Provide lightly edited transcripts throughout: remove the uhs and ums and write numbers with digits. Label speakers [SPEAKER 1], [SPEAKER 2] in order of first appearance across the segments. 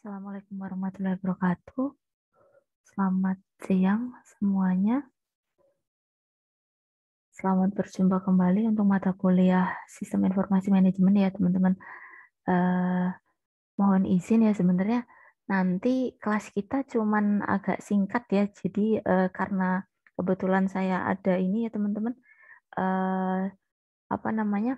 [SPEAKER 1] Assalamualaikum warahmatullahi wabarakatuh. Selamat siang semuanya. Selamat berjumpa kembali untuk mata kuliah Sistem Informasi Manajemen ya teman-teman. Mohon izin ya sebenarnya nanti kelas kita cuman agak singkat ya. Jadi karena kebetulan saya ada ini ya teman-teman. Apa namanya?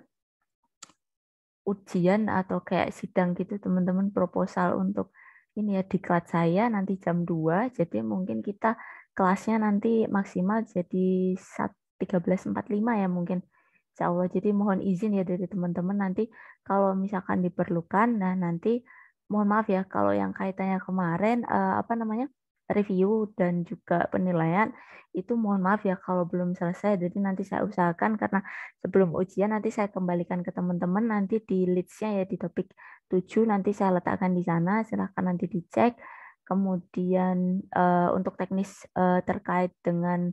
[SPEAKER 1] Ujian atau kayak sidang gitu teman-teman, proposal untuk ini ya diklat saya nanti jam 2. Jadi mungkin kita kelasnya nanti maksimal jadi 13.45 ya mungkin. Insya Allah. Jadi mohon izin ya dari teman-teman nanti kalau misalkan diperlukan. Nah nanti mohon maaf ya kalau yang kaitannya kemarin apa namanya review dan juga penilaian itu mohon maaf ya kalau belum selesai. Jadi nanti saya usahakan karena sebelum ujian nanti saya kembalikan ke teman-teman nanti di leads-nya ya di topik 7 nanti saya letakkan di sana, silahkan nanti dicek. Kemudian untuk teknis terkait dengan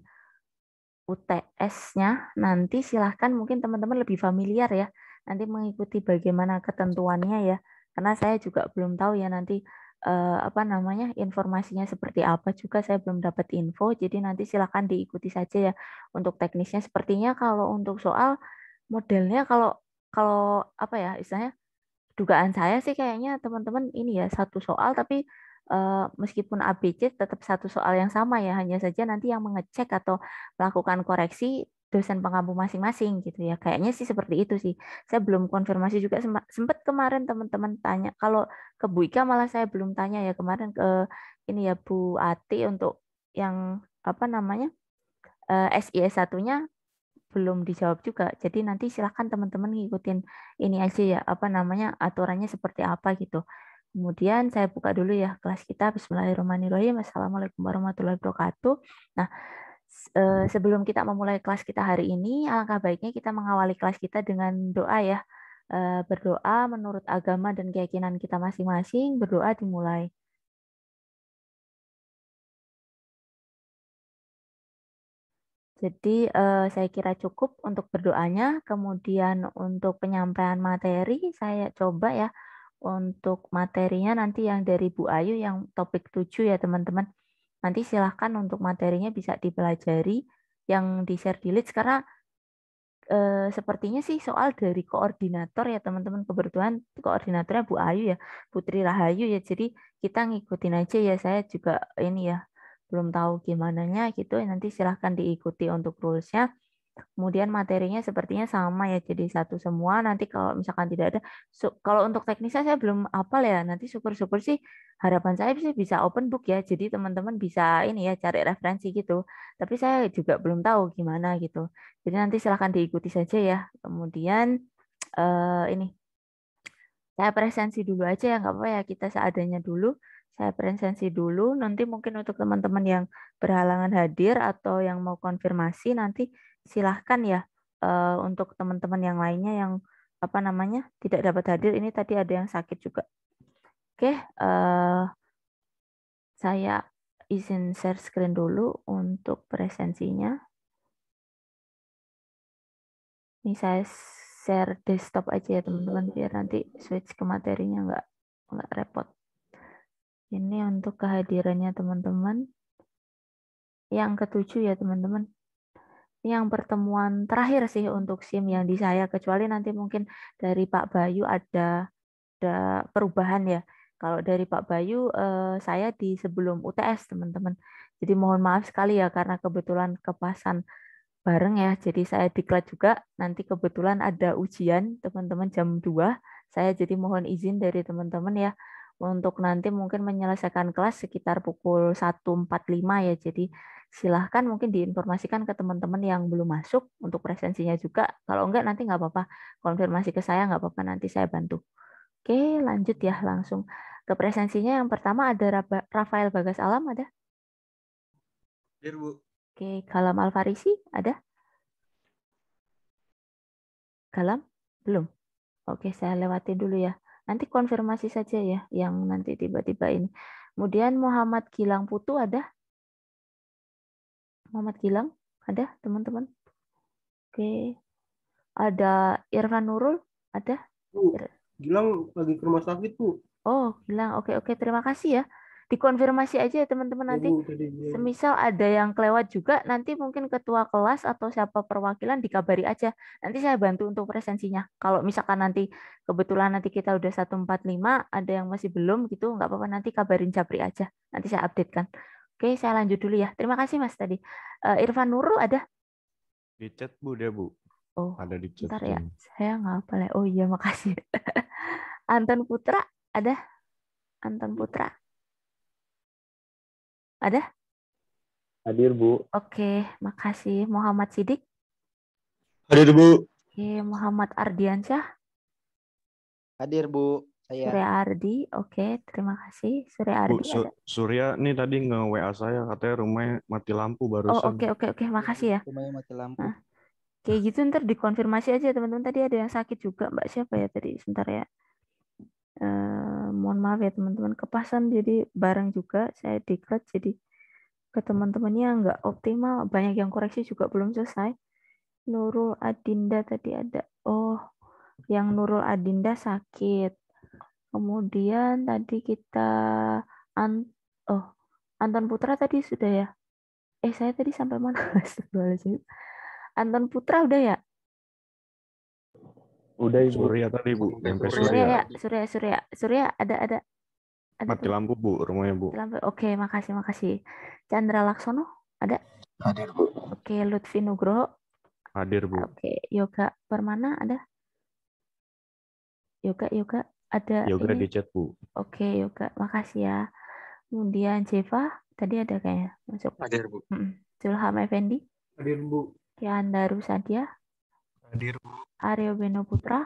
[SPEAKER 1] UTS-nya nanti silahkan mungkin teman-teman lebih familiar ya nanti mengikuti bagaimana ketentuannya ya karena saya juga belum tahu ya nanti apa namanya informasinya seperti apa juga saya belum dapat info jadi nanti silahkan diikuti saja ya untuk teknisnya sepertinya kalau untuk soal modelnya kalau kalau apa ya istilahnya dugaan saya sih kayaknya teman-teman ini ya satu soal tapi meskipun ABC tetap satu soal yang sama ya hanya saja nanti yang mengecek atau melakukan koreksi dosen pengampu masing-masing gitu ya kayaknya sih seperti itu sih saya belum konfirmasi juga sempat kemarin teman-teman tanya kalau ke Bu Ika malah saya belum tanya ya kemarin ke ini ya Bu Ati untuk yang apa namanya SIS satunya belum dijawab juga. Jadi nanti silahkan teman-teman ngikutin ini aja ya, apa namanya aturannya seperti apa gitu. Kemudian saya buka dulu ya kelas kita. Bismillahirrahmanirrahim. Assalamualaikum warahmatullahi wabarakatuh. Nah, sebelum kita memulai kelas kita hari ini, alangkah baiknya kita mengawali kelas kita dengan doa ya. Berdoa menurut agama dan keyakinan kita masing-masing. Berdoa dimulai. Jadi saya kira cukup untuk berdoanya. Kemudian untuk penyampaian materi saya coba ya untuk materinya nanti yang dari Bu Ayu yang topik 7 ya teman-teman. Nanti silahkan untuk materinya bisa dipelajari yang di-share di leads karena sepertinya sih soal dari koordinator ya teman-teman. Kebetulan koordinatornya Bu Ayu ya, Putri Rahayu ya. Jadi kita ngikutin aja ya. Saya juga ini ya belum tahu gimana gitu. Nanti silahkan diikuti untuk rules-nya. Kemudian materinya sepertinya sama ya, jadi satu semua. Nanti kalau misalkan tidak ada, kalau untuk teknisnya saya belum hafal ya. Nanti syukur-syukur sih harapan saya sih bisa open book ya. Jadi teman-teman bisa ini ya cari referensi gitu. Tapi saya juga belum tahu gimana gitu. Jadi nanti silahkan diikuti saja ya. Kemudian ini saya presensi dulu aja ya, nggak apa-apa ya kita seadanya dulu. Saya presensi dulu, nanti mungkin untuk teman-teman yang berhalangan hadir atau yang mau konfirmasi nanti silahkan ya untuk teman-teman yang lainnya yang apa namanya tidak dapat hadir. Ini tadi ada yang sakit juga. Oke, saya izin share screen dulu untuk presensinya. Ini saya share desktop aja ya teman-teman biar nanti switch ke materinya nggak repot. Ini untuk kehadirannya teman-teman. Yang ketujuh ya teman-teman. Yang pertemuan terakhir sih untuk SIM yang di saya. Kecuali nanti mungkin dari Pak Bayu ada perubahan ya. Kalau dari Pak Bayu saya di sebelum UTS teman-teman. Jadi mohon maaf sekali ya karena kebetulan kepasan bareng ya. Jadi saya diklat juga. Nanti kebetulan ada ujian teman-teman jam 2. Saya jadi mohon izin dari teman-teman ya untuk nanti mungkin menyelesaikan kelas sekitar pukul 1.45 ya. Jadi silahkan mungkin diinformasikan ke teman-teman yang belum masuk untuk presensinya juga. Kalau enggak nanti nggak apa-apa. Konfirmasi ke saya nggak apa-apa nanti saya bantu. Oke lanjut ya langsung ke presensinya. Yang pertama ada Rafael Bagas Alam ada?
[SPEAKER 2] Hadir, Bu.
[SPEAKER 1] Oke, Galam Alfarisi ada? Galam? Belum. Oke, saya lewatin dulu ya. Nanti konfirmasi saja ya yang nanti tiba-tiba ini. Kemudian Muhammad Gilang Putu ada? Muhammad Gilang ada, teman-teman? Oke. Ada Irfan Nurul ada?
[SPEAKER 2] Bu, Gilang lagi ke rumah sakit, Bu.
[SPEAKER 1] Oh, Gilang. Oke, oke. Terima kasih ya. Dikonfirmasi aja ya teman-teman nanti. Semisal ada yang kelewat juga, nanti mungkin ketua kelas atau siapa perwakilan dikabari aja. Nanti saya bantu untuk presensinya. Kalau misalkan nanti kebetulan nanti kita udah 145, ada yang masih belum gitu, nggak apa-apa nanti kabarin Japri aja. Nanti saya update kan. Oke, saya lanjut dulu ya. Terima kasih Mas tadi. Irfan Nurul ada?
[SPEAKER 3] Di chat Bu dia Bu.
[SPEAKER 1] Oh,
[SPEAKER 3] Ada di chat.
[SPEAKER 1] bentar ya. Saya nggak apa ya. Oh iya, makasih. Anton Putra ada? Anton Putra ada?
[SPEAKER 4] Hadir, Bu.
[SPEAKER 1] Oke, makasih. Muhammad Sidik.
[SPEAKER 2] Hadir, Bu.
[SPEAKER 1] Oke, Muhammad Ardiansyah.
[SPEAKER 4] Hadir, Bu. Saya.
[SPEAKER 1] Surya Ardi. Oke, terima kasih. Surya
[SPEAKER 3] Bu,
[SPEAKER 1] Ardi ada.
[SPEAKER 3] Surya nih tadi nge-WA saya katanya rumahnya mati lampu
[SPEAKER 1] Oh,
[SPEAKER 3] barusan.
[SPEAKER 1] oke. Makasih ya.
[SPEAKER 4] Rumahnya mati lampu.
[SPEAKER 1] Nah, kayak gitu ntar dikonfirmasi aja teman-teman. Tadi ada yang sakit juga. Mbak siapa ya tadi? Sebentar ya. Mohon maaf ya teman-teman. Kepasan jadi bareng juga. Saya diklat jadi ke teman-temannya nggak optimal. Banyak yang koreksi juga belum selesai. Nurul Adinda tadi ada. Oh, yang Nurul Adinda sakit. Kemudian tadi kita Anton Putra tadi sudah ya. Saya tadi sampai mana? Astagfirullahaladzim. Anton Putra udah ya?
[SPEAKER 4] Udah, Ibu.
[SPEAKER 3] Surya tadi Bu, sampai
[SPEAKER 1] Surya ya,
[SPEAKER 3] Surya.
[SPEAKER 1] Surya ada
[SPEAKER 3] Mati
[SPEAKER 1] tuh.
[SPEAKER 3] lampu Bu, rumahnya Bu.
[SPEAKER 1] Lampu. Oke, makasih. Chandra Laksono ada?
[SPEAKER 2] Hadir, Bu.
[SPEAKER 1] Oke, Lutfi Nugroho.
[SPEAKER 3] Hadir Bu.
[SPEAKER 1] Oke, Yoga Permana ada? Yoga ada
[SPEAKER 3] Yoga
[SPEAKER 1] ini.
[SPEAKER 3] di chat Bu.
[SPEAKER 1] Oke, Yoga, makasih ya. Kemudian Jeva tadi ada kayaknya masuk.
[SPEAKER 2] Hadir, Bu.
[SPEAKER 1] Zulham Effendi.
[SPEAKER 2] Hadir, Bu.
[SPEAKER 1] Kianda Rusadia.
[SPEAKER 2] Hadir, Bu.
[SPEAKER 1] Aryo Beno Putra.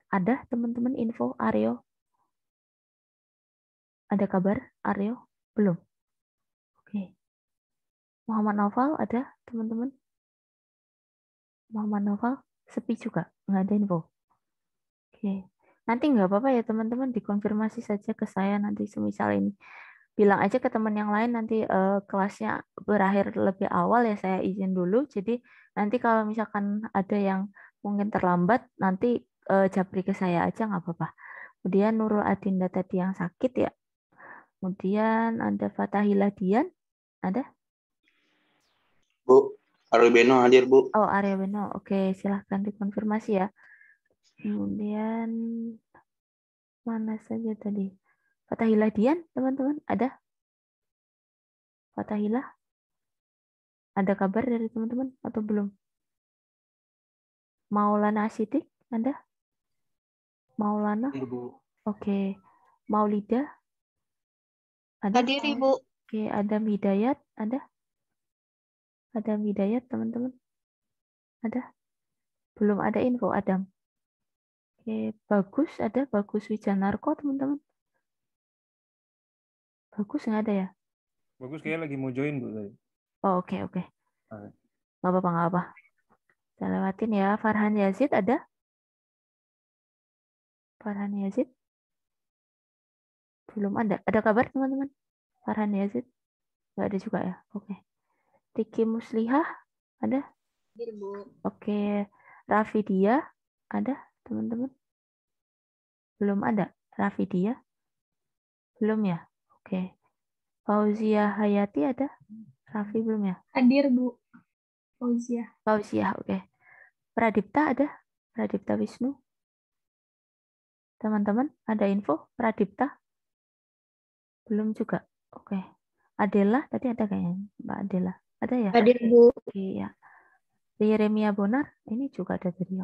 [SPEAKER 1] Ada teman-teman info Aryo? Ada kabar Aryo? Belum. Oke. Muhammad Naufal ada teman-teman? Muhammad Naufal sepi juga, nggak ada info. Oke. Nanti nggak apa-apa ya teman-teman, dikonfirmasi saja ke saya nanti semisal ini. Bilang aja ke teman yang lain nanti kelasnya berakhir lebih awal ya saya izin dulu. Jadi nanti kalau misalkan ada yang mungkin terlambat nanti japri ke saya aja nggak apa-apa. Kemudian Nurul Adinda tadi yang sakit ya. Kemudian ada Fatahillah Dian. Ada?
[SPEAKER 2] Bu. Aryo Beno hadir, Bu.
[SPEAKER 1] Oh, Arya Beno. Oke, silahkan dikonfirmasi ya. Kemudian mana saja tadi? Fatahillah Dian, teman-teman, ada? Fatahillah? Ada kabar dari teman-teman atau belum? Maulana Sidik, ada? Maulana?
[SPEAKER 2] Bu.
[SPEAKER 1] Oke. Maulida? Ada?
[SPEAKER 5] Hadir, Ibu.
[SPEAKER 1] Oke, Adam Hidayat, ada? Adam Hidayat, teman-teman? Ada? Belum ada info, Adam. Oke, Bagus, ada? Bagus Wijanarko, teman-teman? Bagus nggak ada ya?
[SPEAKER 6] Bagus kayak lagi mau join Bu.
[SPEAKER 1] Oh, oke. Nggak apa-apa. Saya lewatin ya. Farhan Yazid ada? Farhan Yazid? Belum ada. Ada kabar teman-teman? Farhan Yazid? Nggak ada juga ya? Oke. Riki Muslihah ada?
[SPEAKER 5] Hadir, Bu.
[SPEAKER 1] Oke. Rafidia ada teman-teman? Belum ada. Rafidia? Belum ya? Oke. Fauzia Hayati ada? Rafi belum ya?
[SPEAKER 5] Hadir, Bu. Fauzia.
[SPEAKER 1] Fauzia, oke. Pradipta ada? Pradipta Wisnu? Teman-teman, ada info? Pradipta? Belum juga. Oke. Adela tadi ada kayaknya. Mbak Adela. Ada ya?
[SPEAKER 5] Hadir, Bu.
[SPEAKER 1] Oke, ya. Yeremia Bonar, ini juga ada tadi.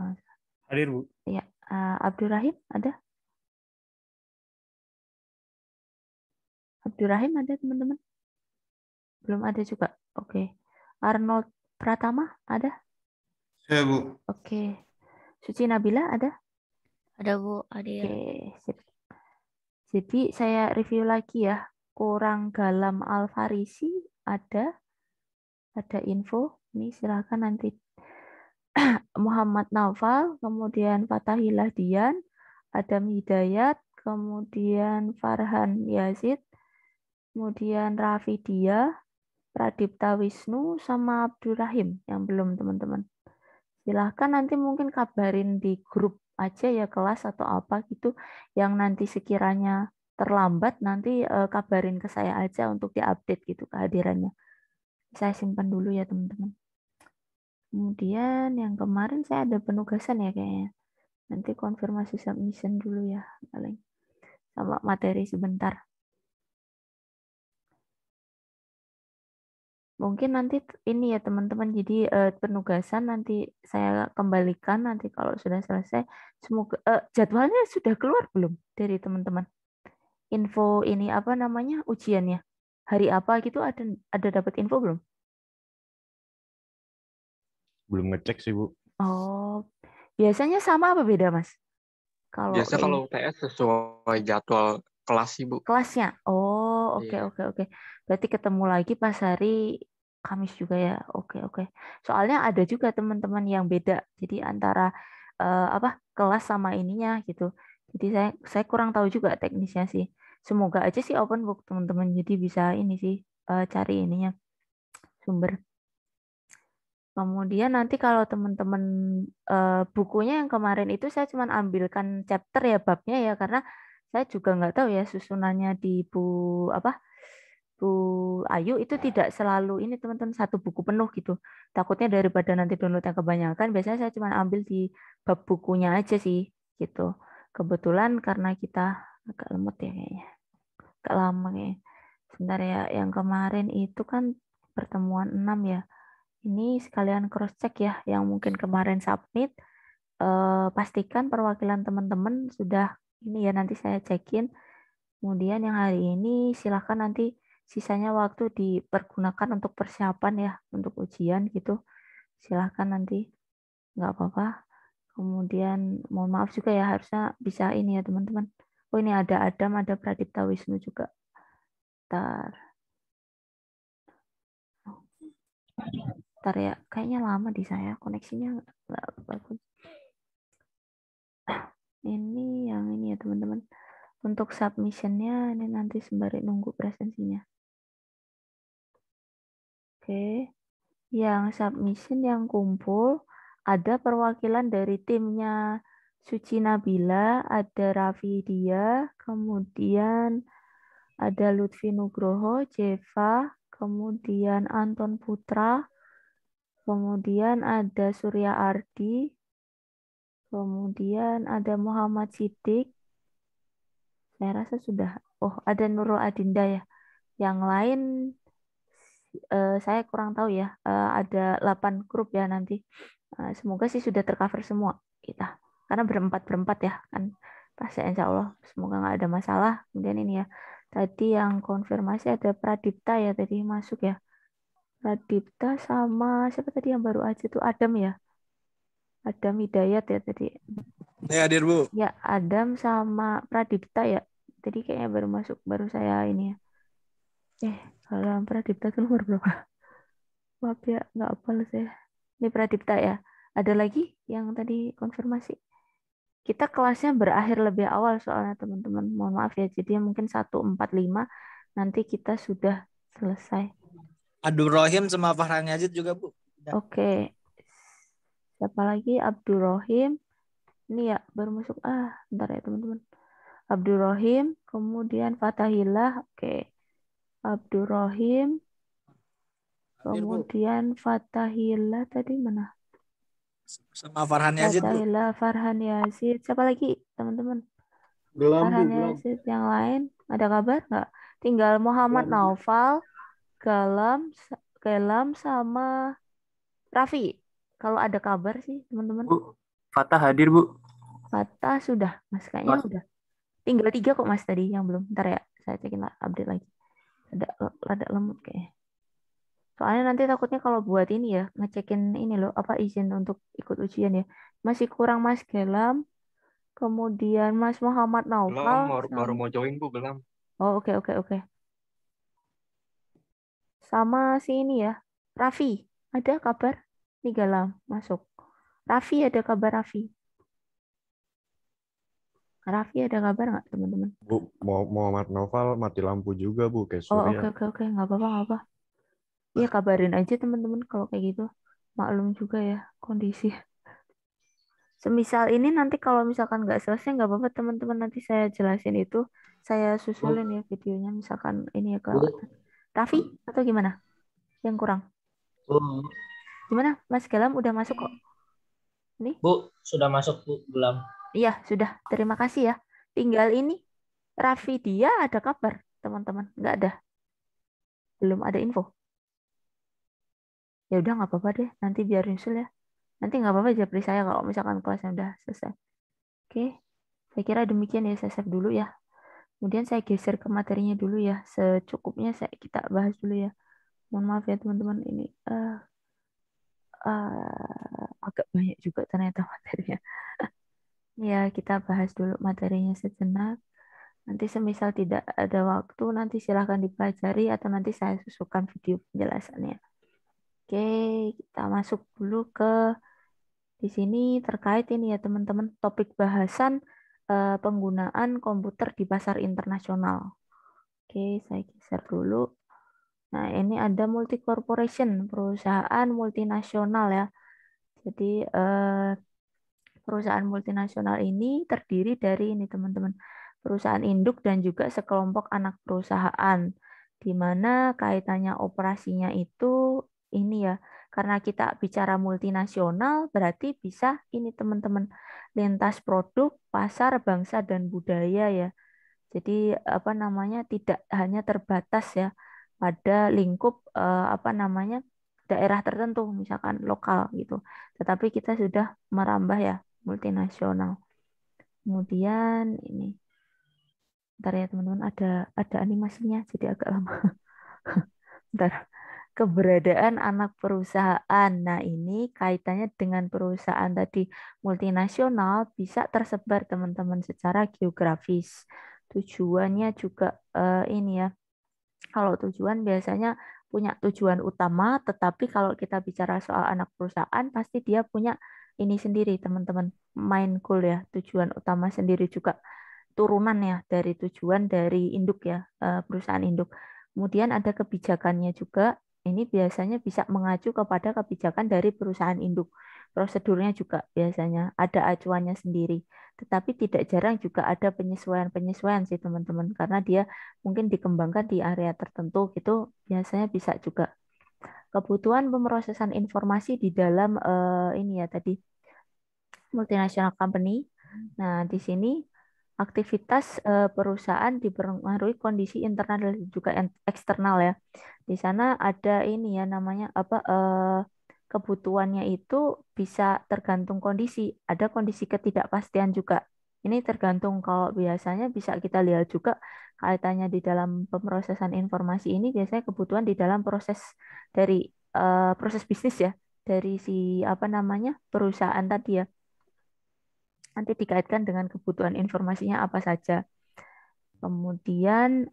[SPEAKER 6] Hadir Bu.
[SPEAKER 1] Ya. Abdurrahim ada? Abdurrahim ada teman-teman? Belum ada juga. Oke. Arnold Pratama ada?
[SPEAKER 2] Saya, Bu.
[SPEAKER 1] Oke. Suci Nabila ada?
[SPEAKER 5] Ada, Bu. Hadir.
[SPEAKER 1] Oke. Sip. Jadi saya review lagi ya. Kurang Galam Al-Farisi ada? Ada info? Ini silakan nanti. Muhammad Naufal, kemudian Fatahillah Dian, Adam Hidayat, kemudian Farhan Yazid, kemudian Rafidia, Pradipta Wisnu, sama Abdurrahim yang belum teman-teman. Silahkan nanti mungkin kabarin di grup aja ya kelas atau apa gitu. Yang nanti sekiranya terlambat nanti kabarin ke saya aja untuk diupdate gitu kehadirannya. Saya simpan dulu ya teman-teman. Kemudian yang kemarin saya ada penugasan ya kayaknya. Nanti konfirmasi submission dulu ya paling. Sama materi sebentar. Mungkin nanti ini ya teman-teman, jadi penugasan nanti saya kembalikan nanti kalau sudah selesai. Semoga jadwalnya sudah keluar belum dari teman-teman? Info ini apa namanya ujiannya? Hari apa gitu ada dapat info belum?
[SPEAKER 3] Belum ngecek sih, Bu.
[SPEAKER 1] Oh, biasanya sama apa beda Mas? Kalau
[SPEAKER 7] Biasa kalau UTS sesuai jadwal kelas sih, Bu.
[SPEAKER 1] kelasnya. Oh, oke
[SPEAKER 7] Iya.
[SPEAKER 1] oke oke. Berarti ketemu lagi pas hari Kamis juga ya. Oke oke. Soalnya ada juga teman-teman yang beda. Jadi antara apa kelas sama ininya gitu. Jadi saya kurang tahu juga teknisnya sih. Semoga aja sih open book teman-teman. Jadi bisa ini sih cari ininya sumber. Kemudian nanti kalau teman-teman bukunya yang kemarin itu saya cuma ambilkan chapter ya babnya ya karena saya juga nggak tahu ya susunannya di Bu Ayu itu tidak selalu ini teman-teman satu buku penuh gitu. Takutnya daripada nanti download yang kebanyakan, biasanya saya cuma ambil di bab bukunya aja sih gitu. Kebetulan karena kita agak lemot ya kayaknya, agak lama kayaknya. Sebentar ya, yang kemarin itu kan pertemuan 6 ya. Ini sekalian cross check ya, yang mungkin kemarin submit. Pastikan perwakilan teman-teman sudah ini ya nanti saya cekin. Kemudian yang hari ini silahkan nanti sisanya waktu dipergunakan untuk persiapan ya untuk ujian gitu. Silahkan nanti nggak apa-apa. Kemudian mohon maaf juga ya harusnya bisa ini ya teman-teman. Oh ini ada Adam, ada Pradipta Wisnu juga. Ntar. Ntar ya, kayaknya lama di saya koneksinya nggak bagus. Ini yang ini ya teman-teman. Untuk submissionnya ini nanti sembari nunggu presensinya. Oke, yang submission yang kumpul ada perwakilan dari timnya Suci Nabila, ada Raffi Dia, kemudian ada Lutfi Nugroho, Jeva, kemudian Anton Putra, kemudian ada Surya Ardi, kemudian ada Muhammad Siddiq. Saya rasa sudah. Oh, ada Nurul Adinda ya. Yang lain saya kurang tahu ya. Ada 8 grup ya nanti. Semoga sih sudah tercover semua kita. Karena berempat ya kan. Pasti insya Allah semoga nggak ada masalah. Kemudian ini ya. Tadi yang konfirmasi ada Pradipta ya tadi masuk ya. Pradipta sama siapa tadi yang baru aja tuh Adam ya. Adam Hidayat ya tadi.
[SPEAKER 2] Saya hadir, Bu.
[SPEAKER 1] Ya, Adam sama Pradipta ya. Tadi kayaknya baru masuk, baru saya ini ya. Kalau Pradipta tuh nomor berapa? Maaf ya, nggak hafal saya. Ini Pradipta ya. Ada lagi yang tadi konfirmasi? Kita kelasnya berakhir lebih awal soalnya teman-teman. Mohon maaf ya. Jadi mungkin 1:45 nanti kita sudah selesai.
[SPEAKER 8] Abdul Rohim sama Farhan Yazid juga, Bu.
[SPEAKER 1] Oke. Siapa lagi? Abdul Rohim. Ini ya, baru masuk. Bentar ya teman-teman. Abdul Rohim, kemudian Fatahillah. Oke. Abdul Rohim. Kemudian Fatahillah tadi mana?
[SPEAKER 8] Sama Farhan Yazid, Bu.
[SPEAKER 1] Fatahillah, Farhan Yazid. Siapa lagi teman-teman?
[SPEAKER 2] Gelam, Bu.
[SPEAKER 1] Farhan
[SPEAKER 2] Gelam.
[SPEAKER 1] Yazid yang lain. Ada kabar nggak? Tinggal Muhammad Naufal, Galam sama Raffi. Kalau ada kabar sih teman-teman.
[SPEAKER 2] Bu, Fatah hadir, Bu.
[SPEAKER 1] Fatah sudah, Mas kayaknya udah. Tinggal 3 kok Mas tadi yang belum. Ntar ya, saya cekin update lagi. Ada lemot kayaknya. Soalnya nanti takutnya kalau buat ini ya, ngecekin ini loh, apa izin untuk ikut ujian ya. Masih kurang Mas Gelam, kemudian Mas Muhammad
[SPEAKER 7] Belum,
[SPEAKER 1] Naufal.
[SPEAKER 7] baru mau join, Bu, belum.
[SPEAKER 1] Oh, oke. Sama si ini ya, Raffi. Ada kabar? Nih Gelam, masuk. Raffi ada kabar Raffi? Raffi ada kabar nggak teman-teman?
[SPEAKER 3] Bu, Muhammad Noval mati lampu juga, Bu, kayak
[SPEAKER 1] Oh,
[SPEAKER 3] Surya.
[SPEAKER 1] oke. Nggak apa-apa. Iya, kabarin aja teman-teman kalau kayak gitu. Maklum juga ya kondisi. Semisal ini nanti kalau misalkan nggak selesai nggak apa-apa teman-teman, nanti saya jelasin itu, saya susulin ya videonya misalkan ini ya kelewatan. Raffi atau gimana? Yang kurang? Gimana? Mas Galam udah masuk kok. Nih?
[SPEAKER 9] Bu, sudah masuk Bu, belum?
[SPEAKER 1] Iya, sudah. Terima kasih ya. Tinggal ini Raffi dia ada kabar, teman-teman? Nggak ada. Belum ada info. Ya udah nggak apa-apa deh, nanti biar nyusul ya. Nanti nggak apa-apa japri saya kalau misalkan kelasnya udah selesai. Oke, saya kira demikian ya, saya save dulu ya. Kemudian saya geser ke materinya dulu ya, secukupnya kita bahas dulu ya. Mohon maaf ya teman-teman, ini agak banyak juga ternyata materinya. Ya, kita bahas dulu materinya sejenak. Nanti semisal tidak ada waktu, nanti silahkan dipelajari atau nanti saya susulkan video penjelasannya. Oke, kita masuk dulu ke di sini terkait ini ya teman-teman, topik bahasan penggunaan komputer di pasar internasional. Oke, saya geser dulu. Nah, ini ada multi corporation, perusahaan multinasional ya. Jadi perusahaan multinasional ini terdiri dari ini teman-teman, perusahaan induk dan juga sekelompok anak perusahaan, di mana kaitannya operasinya itu ini ya, karena kita bicara multinasional berarti bisa ini teman-teman, lintas produk, pasar, bangsa dan budaya ya. Jadi apa namanya, tidak hanya terbatas ya pada lingkup apa namanya, daerah tertentu misalkan lokal gitu. Tetapi kita sudah merambah ya multinasional. Kemudian ini, bentar ya teman-teman, ada animasinya jadi agak lama. Bentar. Keberadaan anak perusahaan. Nah, ini kaitannya dengan perusahaan tadi multinasional bisa tersebar teman-teman secara geografis. Tujuannya juga ini ya. Kalau tujuan biasanya punya tujuan utama, tetapi kalau kita bicara soal anak perusahaan pasti dia punya ini sendiri teman-teman, main goal ya, tujuan utama sendiri juga, turunan ya dari tujuan dari induk ya, perusahaan induk. Kemudian ada kebijakannya juga. Ini biasanya bisa mengacu kepada kebijakan dari perusahaan induk. Prosedurnya juga biasanya ada acuannya sendiri. Tetapi tidak jarang juga ada penyesuaian-penyesuaian sih teman-teman. Karena dia mungkin dikembangkan di area tertentu gitu. Biasanya bisa juga. Kebutuhan pemrosesan informasi di dalam ini ya tadi, multinational company. Nah, di sini aktivitas perusahaan dipengaruhi kondisi internal dan juga eksternal ya. Di sana ada ini ya namanya apa, kebutuhannya itu bisa tergantung kondisi. Ada kondisi ketidakpastian juga. Ini tergantung, kalau biasanya bisa kita lihat juga kaitannya di dalam pemrosesan informasi ini biasanya kebutuhan di dalam proses dari proses bisnis ya, dari si apa namanya, perusahaan tadi ya. Nanti dikaitkan dengan kebutuhan informasinya apa saja. Kemudian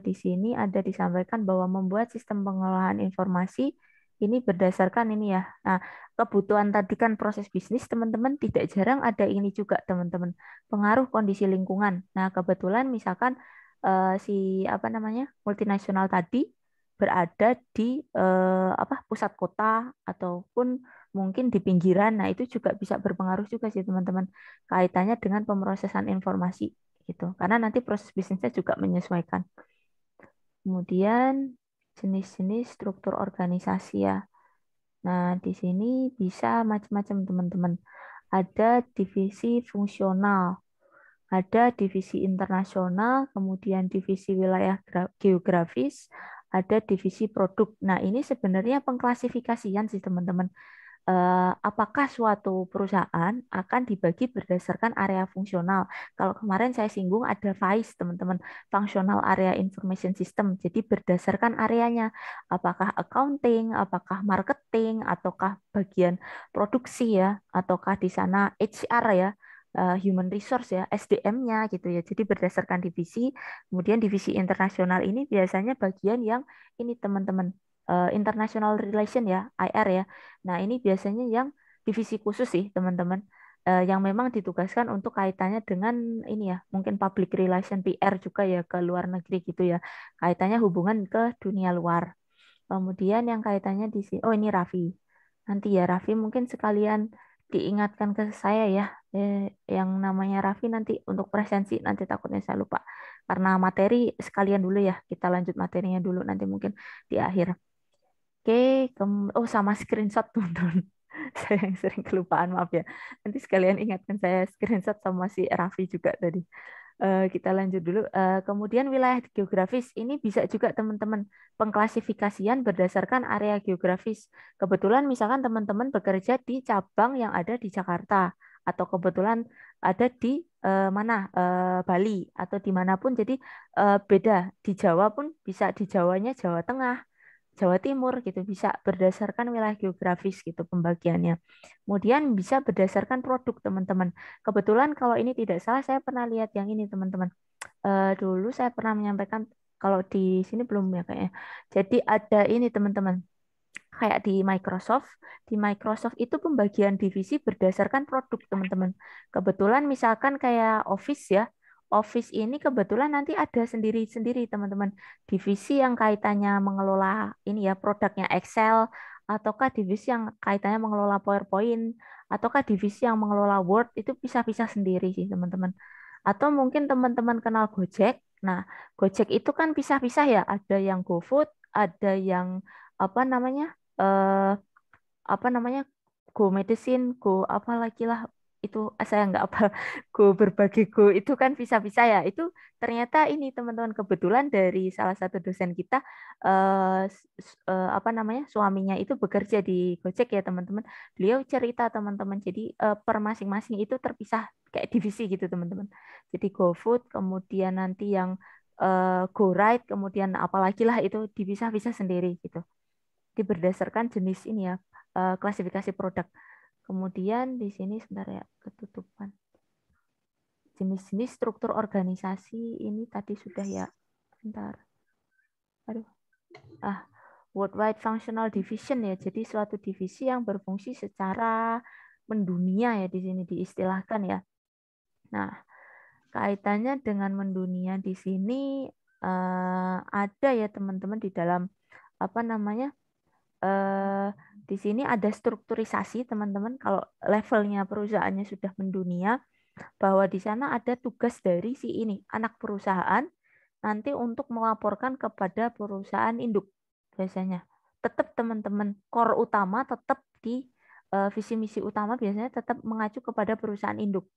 [SPEAKER 1] di sini ada disampaikan bahwa membuat sistem pengolahan informasi ini berdasarkan ini ya. Nah, kebutuhan tadi kan proses bisnis, teman-teman, tidak jarang ada ini juga, teman-teman. Pengaruh kondisi lingkungan. Nah, kebetulan misalkan si apa namanya, multinasional tadi berada di apa, pusat kota ataupun mungkin di pinggiran. Nah, itu juga bisa berpengaruh juga sih, teman-teman. Kaitannya dengan pemrosesan informasi gitu. Karena nanti proses bisnisnya juga menyesuaikan. Kemudian jenis-jenis struktur organisasi ya. Nah, di sini bisa macam-macam teman-teman. Ada divisi fungsional, ada divisi internasional, kemudian divisi wilayah geografis, ada divisi produk. Nah, ini sebenarnya pengklasifikasian sih teman-teman. Apakah suatu perusahaan akan dibagi berdasarkan area fungsional. Kalau kemarin saya singgung ada FAIS, teman-teman, Functional Area Information System. Jadi berdasarkan areanya, apakah accounting, apakah marketing, ataukah bagian produksi ya, ataukah di sana HR ya, human resource ya, SDM-nya gitu ya. Jadi berdasarkan divisi. Kemudian divisi internasional ini biasanya bagian yang ini teman-teman, international relation ya, IR ya. Nah, ini biasanya yang divisi khusus sih, teman-teman. Yang memang ditugaskan untuk kaitannya dengan ini ya, mungkin public relation PR juga ya, ke luar negeri gitu ya. Kaitannya hubungan ke dunia luar. Kemudian yang kaitannya di sini, oh ini Raffi. Nanti ya Raffi mungkin sekalian diingatkan ke saya ya, yang namanya Raffi nanti untuk presensi, nanti takutnya saya lupa. Karena materi sekalian dulu ya, kita lanjut materinya dulu nanti mungkin di akhir. Oke, oh sama screenshot teman-teman. Saya yang sering kelupaan, maaf ya. Nanti sekalian ingatkan saya screenshot sama si Raffi juga tadi. Kita lanjut dulu. Kemudian wilayah geografis ini bisa juga teman-teman pengklasifikasian berdasarkan area geografis. Kebetulan misalkan teman-teman bekerja di cabang yang ada di Jakarta atau kebetulan ada di Bali atau dimanapun. Jadi beda di Jawa pun bisa di Jawanya Jawa Tengah, Jawa Timur gitu, bisa berdasarkan wilayah geografis gitu pembagiannya. Kemudian bisa berdasarkan produk teman-teman. Kebetulan kalau ini tidak salah saya pernah lihat yang ini teman-teman. Dulu saya pernah menyampaikan, kalau di sini belum ya kayaknya. Jadi ada ini teman-teman. Kayak di Microsoft itu pembagian divisi berdasarkan produk teman-teman. Kebetulan misalkan kayak Office ya, Office ini kebetulan nanti ada sendiri-sendiri teman-teman. Divisi yang kaitannya mengelola ini ya produknya Excel, ataukah divisi yang kaitannya mengelola PowerPoint, ataukah divisi yang mengelola Word, itu pisah-pisah sendiri sih teman-teman. Atau mungkin teman-teman kenal Gojek. Nah, Gojek itu kan pisah-pisah ya, ada yang GoFood, ada yang apa namanya? eh apa namanya, Go Medicine, Go apa lagi lah, itu saya nggak apa, Go berbagai Go itu kan bisa-bisa ya. Itu ternyata ini teman-teman kebetulan dari salah satu dosen kita, apa namanya, suaminya itu bekerja di Gojek ya teman-teman. Beliau cerita teman-teman, jadi per masing-masing itu terpisah kayak divisi gitu teman-teman. Jadi GoFood, kemudian nanti yang Go Ride, kemudian apalagi lah itu dipisah-pisah sendiri gitu, berdasarkan jenis ini ya, klasifikasi produk. Kemudian di sini sebentar ya, ketutupan. Jenis-jenis struktur organisasi ini tadi sudah ya. Bentar. Aduh. Worldwide Functional Division ya. Jadi suatu divisi yang berfungsi secara mendunia ya, di sini diistilahkan ya. Nah, kaitannya dengan mendunia di sini ada ya teman-teman di dalam apa namanya? Di sini ada strukturisasi teman-teman. Kalau levelnya perusahaannya sudah mendunia, bahwa di sana ada tugas dari si ini anak perusahaan nanti untuk melaporkan kepada perusahaan induk biasanya. Tetap teman-teman, core utama tetap di visi misi utama biasanya tetap mengacu kepada perusahaan induk.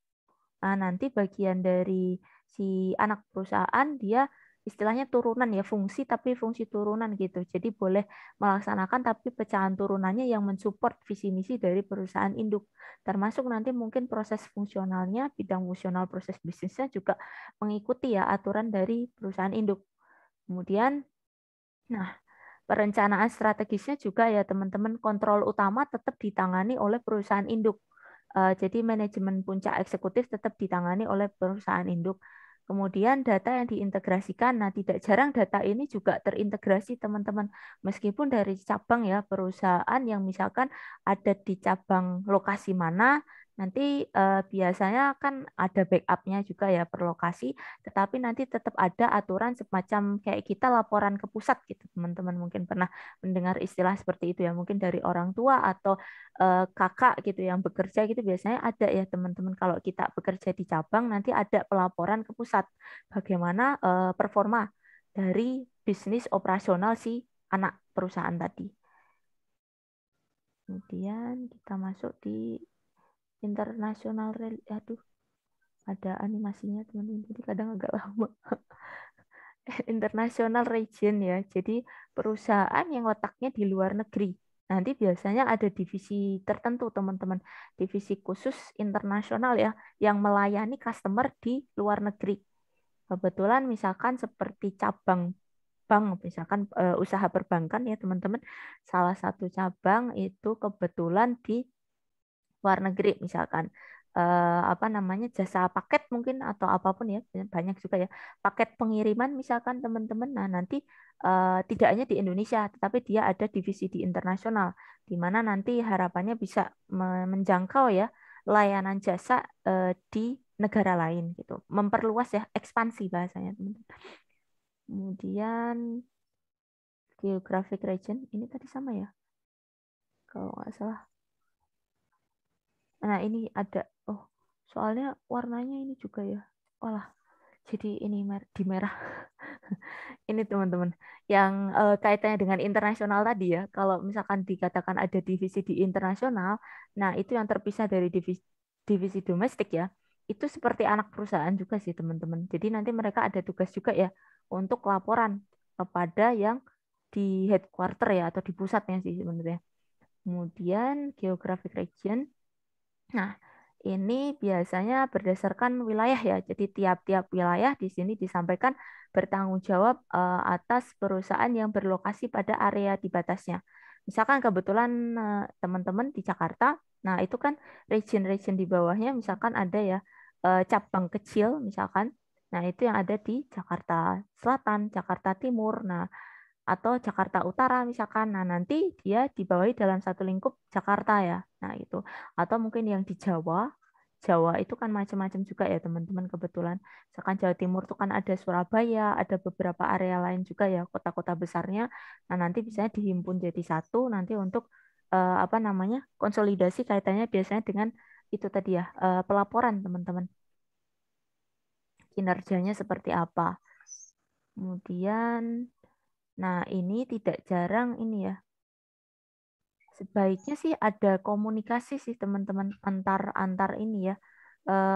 [SPEAKER 1] Nah, nanti bagian dari si anak perusahaan dia istilahnya turunan ya, fungsi tapi fungsi turunan gitu. Jadi boleh melaksanakan tapi pecahan turunannya yang mensupport visi misi dari perusahaan induk. Termasuk nanti mungkin proses fungsionalnya, bidang fungsional proses bisnisnya juga mengikuti ya aturan dari perusahaan induk. Kemudian, nah, perencanaan strategisnya juga ya teman-teman, kontrol utama tetap ditangani oleh perusahaan induk. Jadi manajemen puncak eksekutif tetap ditangani oleh perusahaan induk. Kemudian data yang diintegrasikan, nah tidak jarang data ini juga terintegrasi teman-teman. Meskipun dari cabang ya, perusahaan yang misalkan ada di cabang lokasi mana, nanti biasanya kan ada backupnya juga ya per lokasi, tetapi nanti tetap ada aturan semacam kayak kita laporan ke pusat gitu teman-teman. Mungkin pernah mendengar istilah seperti itu ya, mungkin dari orang tua atau kakak gitu yang bekerja gitu, biasanya ada ya teman-teman. Kalau kita bekerja di cabang nanti ada pelaporan ke pusat bagaimana performa dari bisnis operasional si anak perusahaan tadi. Kemudian kita masuk di internasional, aduh ada animasinya teman-teman, jadi kadang agak lama. International region ya, jadi perusahaan yang letaknya di luar negeri. Nanti biasanya ada divisi tertentu teman-teman, divisi khusus internasional ya, yang melayani customer di luar negeri. Kebetulan misalkan seperti cabang bank, misalkan usaha perbankan ya teman-teman, salah satu cabang itu kebetulan di luar negeri, misalkan apa namanya, jasa paket mungkin atau apapun ya, banyak juga ya, paket pengiriman misalkan teman-teman. Nah, nanti tidak hanya di Indonesia tetapi dia ada divisi di internasional, di mana nanti harapannya bisa menjangkau ya layanan jasa di negara lain gitu, memperluas ya, ekspansi bahasanya teman-teman. Kemudian geographic region ini tadi sama ya kalau nggak salah. Nah, ini ada. Oh, soalnya warnanya ini juga ya. Walah, jadi ini di merah. Ini teman-teman yang kaitannya dengan internasional tadi ya. Kalau misalkan dikatakan ada divisi di internasional, nah itu yang terpisah dari divisi domestik ya. Itu seperti anak perusahaan juga sih teman-teman. Jadi nanti mereka ada tugas juga ya untuk laporan kepada yang di headquarter ya atau di pusatnya sih sebenarnya. Kemudian geographic region. Nah, ini biasanya berdasarkan wilayah ya. Jadi tiap-tiap wilayah di sini disampaikan bertanggung jawab atas perusahaan yang berlokasi pada area di batasnya. Misalkan kebetulan teman-teman di Jakarta, nah itu kan region-region di bawahnya misalkan ada ya cabang kecil misalkan. Nah, itu yang ada di Jakarta Selatan, Jakarta Timur. Nah, atau Jakarta Utara misalkan. Nah, nanti dia dibawahi dalam satu lingkup Jakarta ya. Nah, itu. Atau mungkin yang di Jawa. Jawa itu kan macam-macam juga ya, teman-teman kebetulan. Misalkan Jawa Timur itu kan ada Surabaya, ada beberapa area lain juga ya, kota-kota besarnya. Nah, nanti biasanya dihimpun jadi satu nanti untuk apa namanya? Konsolidasi kaitannya biasanya dengan itu tadi ya, pelaporan, teman-teman. Kinerjanya seperti apa. Kemudian nah, ini tidak jarang ini ya. Sebaiknya sih ada komunikasi sih teman-teman antar ini ya.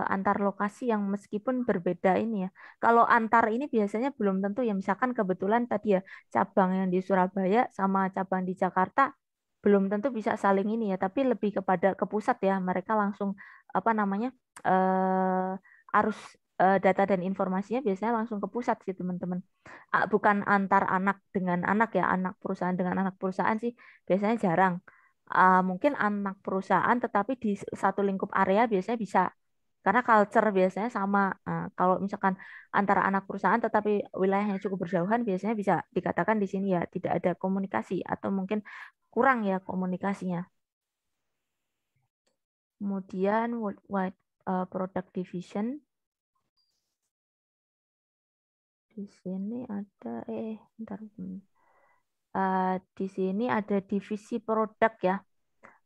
[SPEAKER 1] Antar lokasi yang meskipun berbeda ini ya. Kalau antar ini biasanya belum tentu ya. Misalkan kebetulan tadi ya cabang yang di Surabaya sama cabang di Jakarta belum tentu bisa saling ini ya, tapi lebih kepada ke pusat ya. Mereka langsung apa namanya? Arus data dan informasinya biasanya langsung ke pusat sih teman-teman. Bukan antar anak dengan anak ya, anak perusahaan dengan anak perusahaan sih biasanya jarang. Mungkin anak perusahaan tetapi di satu lingkup area biasanya bisa. Karena culture biasanya sama. Kalau misalkan antara anak perusahaan tetapi wilayahnya cukup berjauhan biasanya bisa dikatakan di sini ya tidak ada komunikasi atau mungkin kurang ya komunikasinya. Kemudian worldwide product division. Di sini ada bentar. Di sini ada divisi produk ya.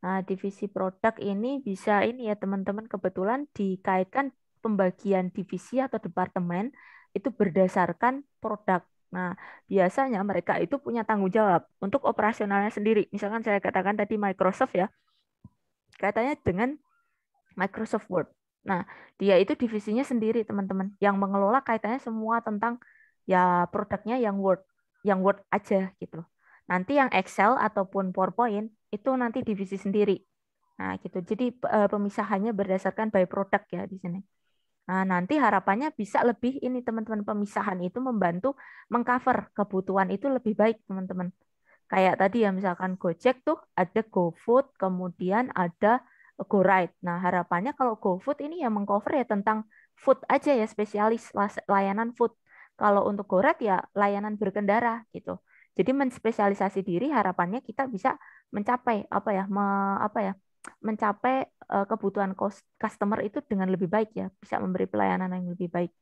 [SPEAKER 1] Nah, divisi produk ini bisa ini ya teman-teman kebetulan dikaitkan pembagian divisi atau departemen itu berdasarkan produk. Nah, biasanya mereka itu punya tanggung jawab untuk operasionalnya sendiri. Misalkan saya katakan tadi Microsoft ya, kaitannya dengan Microsoft Word. Nah, dia itu divisinya sendiri teman-teman yang mengelola kaitannya semua tentang ya produknya yang Word aja gitu. Nanti yang Excel ataupun PowerPoint itu nanti divisi sendiri. Nah, gitu. Jadi pemisahannya berdasarkan by product ya di sini. Nah, nanti harapannya bisa lebih ini teman-teman pemisahan itu membantu mengcover kebutuhan itu lebih baik teman-teman. Kayak tadi ya misalkan Gojek tuh ada GoFood, kemudian ada GoRide. Nah, harapannya kalau GoFood ini yang mengcover ya tentang food aja ya, spesialis layanan food. Kalau untuk GoRide ya layanan berkendara gitu. Jadi menspesialisasi diri harapannya kita bisa mencapai mencapai kebutuhan customer itu dengan lebih baik ya, bisa memberi pelayanan yang lebih baik.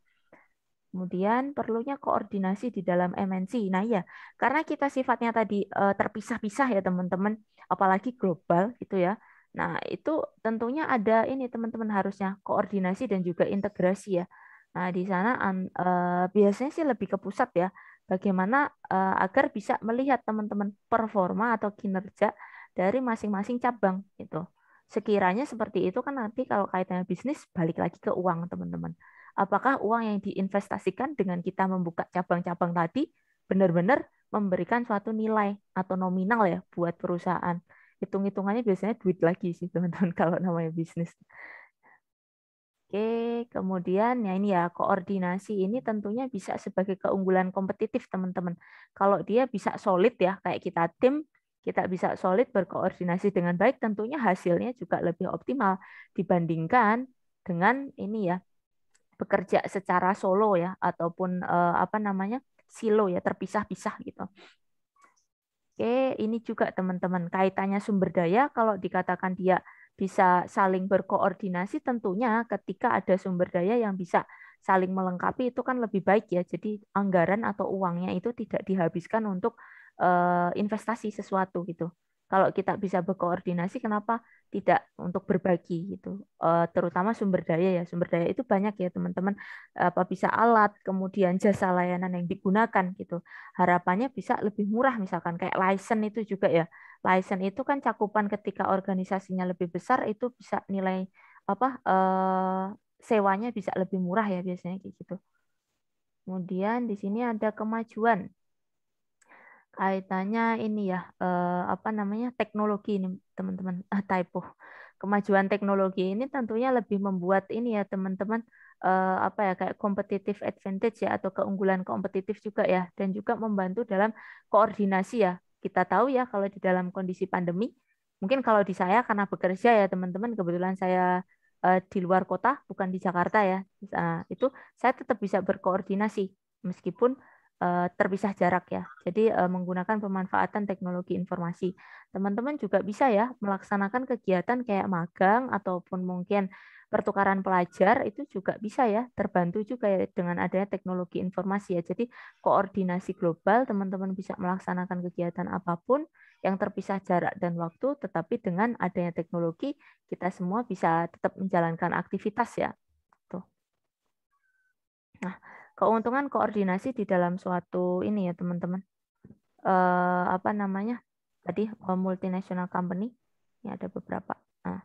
[SPEAKER 1] Kemudian perlunya koordinasi di dalam MNC. Nah ya, karena kita sifatnya tadi terpisah-pisah ya teman-teman, apalagi global gitu ya. Nah itu tentunya ada ini teman-teman harusnya koordinasi dan juga integrasi ya. Nah di sana biasanya sih lebih ke pusat ya. Bagaimana agar bisa melihat teman-teman performa atau kinerja dari masing-masing cabang gitu. Sekiranya seperti itu kan nanti kalau kaitannya bisnis balik lagi ke uang teman-teman. Apakah uang yang diinvestasikan dengan kita membuka cabang-cabang tadi benar-benar memberikan suatu nilai atau nominal ya buat perusahaan. Hitung-hitungannya biasanya duit lagi sih teman-teman kalau namanya bisnis. Oke, kemudian ya ini ya koordinasi ini tentunya bisa sebagai keunggulan kompetitif teman-teman. Kalau dia bisa solid ya kayak kita tim, kita bisa solid berkoordinasi dengan baik, tentunya hasilnya juga lebih optimal dibandingkan dengan ini ya bekerja secara solo ya ataupun silo ya terpisah-pisah gitu. Oke, ini juga teman-teman kaitannya sumber daya kalau dikatakan dia bisa saling berkoordinasi tentunya ketika ada sumber daya yang bisa saling melengkapi itu kan lebih baik ya. Jadi anggaran atau uangnya itu tidak dihabiskan untuk investasi sesuatu gitu. Kalau kita bisa berkoordinasi, kenapa tidak untuk berbagi gitu? Terutama sumber daya ya. Sumber daya itu banyak ya teman-teman. Apa bisa alat, kemudian jasa layanan yang digunakan gitu. Harapannya bisa lebih murah misalkan kayak license itu juga ya. License itu kan cakupan ketika organisasinya lebih besar itu bisa nilai apa sewanya bisa lebih murah ya biasanya kayak gitu. Kemudian di sini ada kemajuan. Kaitannya ini ya apa namanya teknologi ini teman-teman typo. Kemajuan teknologi ini tentunya lebih membuat ini ya teman-teman apa ya kayak competitive advantage ya atau keunggulan kompetitif juga ya dan juga membantu dalam koordinasi ya. Kita tahu ya kalau di dalam kondisi pandemi mungkin kalau di saya karena bekerja ya teman-teman kebetulan saya di luar kota bukan di Jakarta ya. Nah, itu saya tetap bisa berkoordinasi meskipun terpisah jarak ya. Jadi menggunakan pemanfaatan teknologi informasi. Teman-teman juga bisa ya melaksanakan kegiatan kayak magang ataupun mungkin pertukaran pelajar itu juga bisa ya terbantu juga ya dengan adanya teknologi informasi ya. Jadi koordinasi global teman-teman bisa melaksanakan kegiatan apapun yang terpisah jarak dan waktu tetapi dengan adanya teknologi kita semua bisa tetap menjalankan aktivitas ya. Tuh. Nah, keuntungan koordinasi di dalam suatu ini ya teman-teman apa namanya tadi multinational company ini ada beberapa. Nah,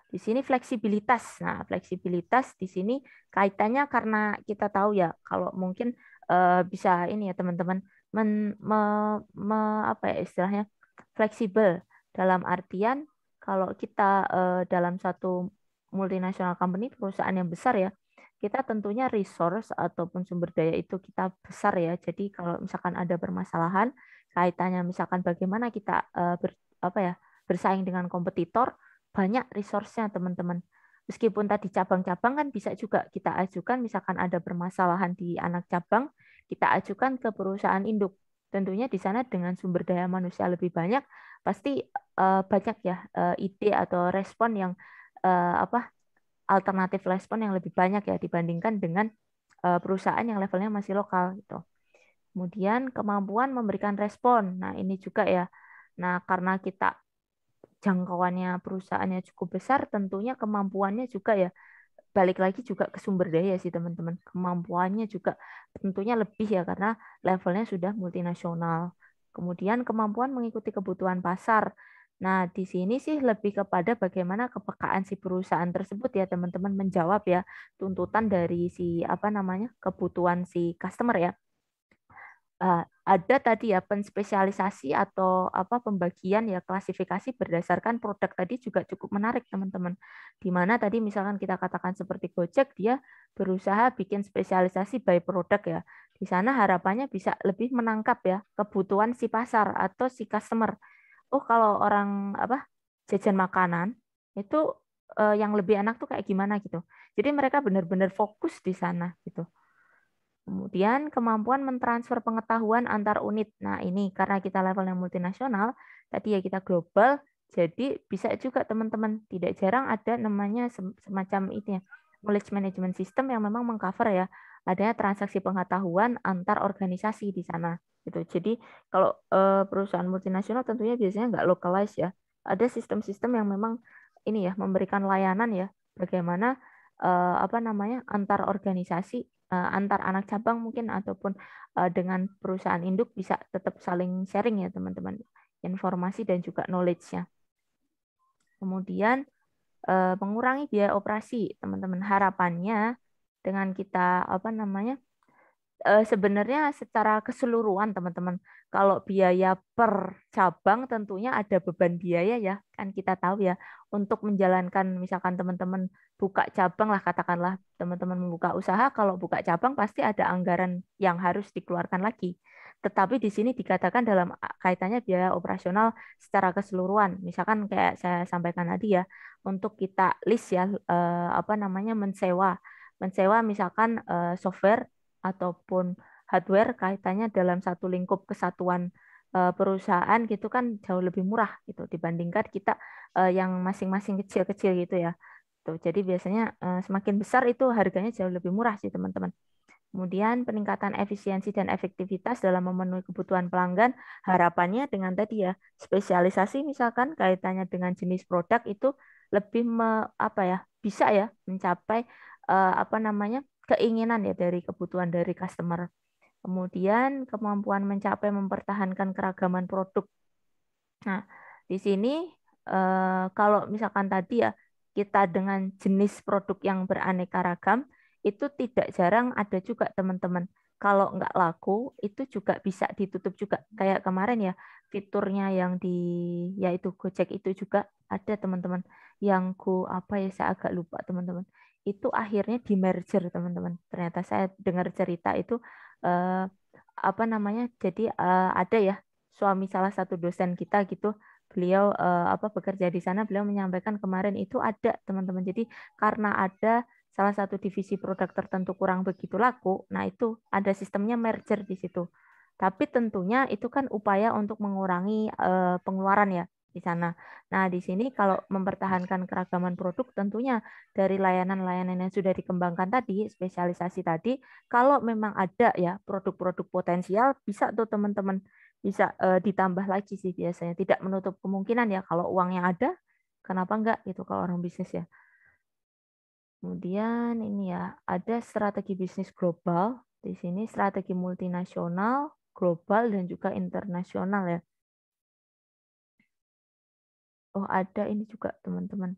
[SPEAKER 1] di sini fleksibilitas. Nah, fleksibilitas di sini kaitannya karena kita tahu ya kalau mungkin bisa ini ya teman-teman apa ya istilahnya fleksibel dalam artian kalau kita dalam satu multinational company perusahaan yang besar ya kita tentunya resource ataupun sumber daya itu kita besar ya. Jadi kalau misalkan ada permasalahan kaitannya misalkan bagaimana kita apa ya bersaing dengan kompetitor, banyak resource-nya teman-teman. Meskipun tadi cabang-cabang kan bisa juga kita ajukan misalkan ada permasalahan di anak cabang, kita ajukan ke perusahaan induk. Tentunya di sana dengan sumber daya manusia lebih banyak, pasti banyak ya ide atau respon yang apa alternatif respon yang lebih banyak ya dibandingkan dengan perusahaan yang levelnya masih lokal gitu. Kemudian kemampuan memberikan respon. Nah, ini juga ya. Nah, karena kita jangkauannya perusahaannya cukup besar, tentunya kemampuannya juga ya balik lagi juga ke sumber daya sih teman-teman. Kemampuannya juga tentunya lebih ya karena levelnya sudah multinasional. Kemudian kemampuan mengikuti kebutuhan pasar. Nah, di sini sih lebih kepada bagaimana kepekaan si perusahaan tersebut ya teman-teman menjawab ya tuntutan dari si apa namanya kebutuhan si customer ya. Ada tadi ya penspesialisasi atau apa pembagian ya klasifikasi berdasarkan produk tadi juga cukup menarik teman-teman. Di mana tadi misalkan kita katakan seperti Gojek dia berusaha bikin spesialisasi by produk ya. Di sana harapannya bisa lebih menangkap ya kebutuhan si pasar atau si customer. Oh kalau orang apa jajan makanan itu yang lebih enak tuh kayak gimana gitu. Jadi mereka benar-benar fokus di sana gitu. Kemudian kemampuan mentransfer pengetahuan antar unit. Nah, ini karena kita levelnya multinasional, tadi ya kita global, jadi bisa juga teman-teman. Tidak jarang ada namanya semacam itu ya, knowledge management system yang memang mengcover ya, adanya transaksi pengetahuan antar organisasi di sana. Gitu. Jadi kalau perusahaan multinasional tentunya biasanya nggak localize ya. Ada sistem-sistem yang memang ini ya memberikan layanan ya, bagaimana apa namanya antar organisasi antar anak cabang mungkin ataupun dengan perusahaan induk bisa tetap saling sharing ya teman-teman informasi dan juga knowledge-nya. Kemudian mengurangi biaya operasi teman-teman harapannya dengan kita apa namanya sebenarnya secara keseluruhan teman-teman kalau biaya per cabang tentunya ada beban biaya ya kan kita tahu ya untuk menjalankan misalkan teman-teman buka cabang lah katakanlah teman-teman membuka usaha kalau buka cabang pasti ada anggaran yang harus dikeluarkan lagi tetapi di sini dikatakan dalam kaitannya biaya operasional secara keseluruhan misalkan kayak saya sampaikan tadi ya untuk kita list ya apa namanya mensewa misalkan software ataupun hardware kaitannya dalam satu lingkup kesatuan perusahaan gitu kan jauh lebih murah gitu dibandingkan kita yang masing-masing kecil-kecil gitu ya. Tuh, jadi biasanya semakin besar itu harganya jauh lebih murah sih teman-teman. Kemudian peningkatan efisiensi dan efektivitas dalam memenuhi kebutuhan pelanggan, harapannya dengan tadi ya, spesialisasi misalkan kaitannya dengan jenis produk itu lebih bisa ya mencapai keinginan ya dari kebutuhan dari customer. Kemudian kemampuan mencapai mempertahankan keragaman produk. Nah, di sini kalau misalkan tadi ya kita dengan jenis produk yang beraneka ragam, itu tidak jarang ada juga teman-teman. Kalau nggak laku, itu juga bisa ditutup juga. Kayak kemarin ya, fiturnya yang yaitu Gojek itu juga ada teman-teman. Yang saya agak lupa teman-teman. Itu akhirnya di merger teman-teman. Ternyata saya dengar cerita itu jadi ada ya suami salah satu dosen kita gitu, beliau bekerja di sana, beliau menyampaikan kemarin itu ada teman-teman. Jadi karena ada salah satu divisi produk tertentu kurang begitu laku, nah itu ada sistemnya merger di situ. Tapi tentunya itu kan upaya untuk mengurangi pengeluaran ya di sana. Nah, di sini kalau mempertahankan keragaman produk tentunya dari layanan-layanan yang sudah dikembangkan tadi, spesialisasi tadi, kalau memang ada ya produk-produk potensial, bisa tuh teman-teman bisa ditambah lagi sih biasanya. Tidak menutup kemungkinan ya kalau uangnya ada, kenapa enggak gitu kalau orang bisnis ya. Kemudian ini ya, ada strategi bisnis global. Di sini strategi multinasional, global, dan juga internasional ya. Oh, ada ini juga teman-teman.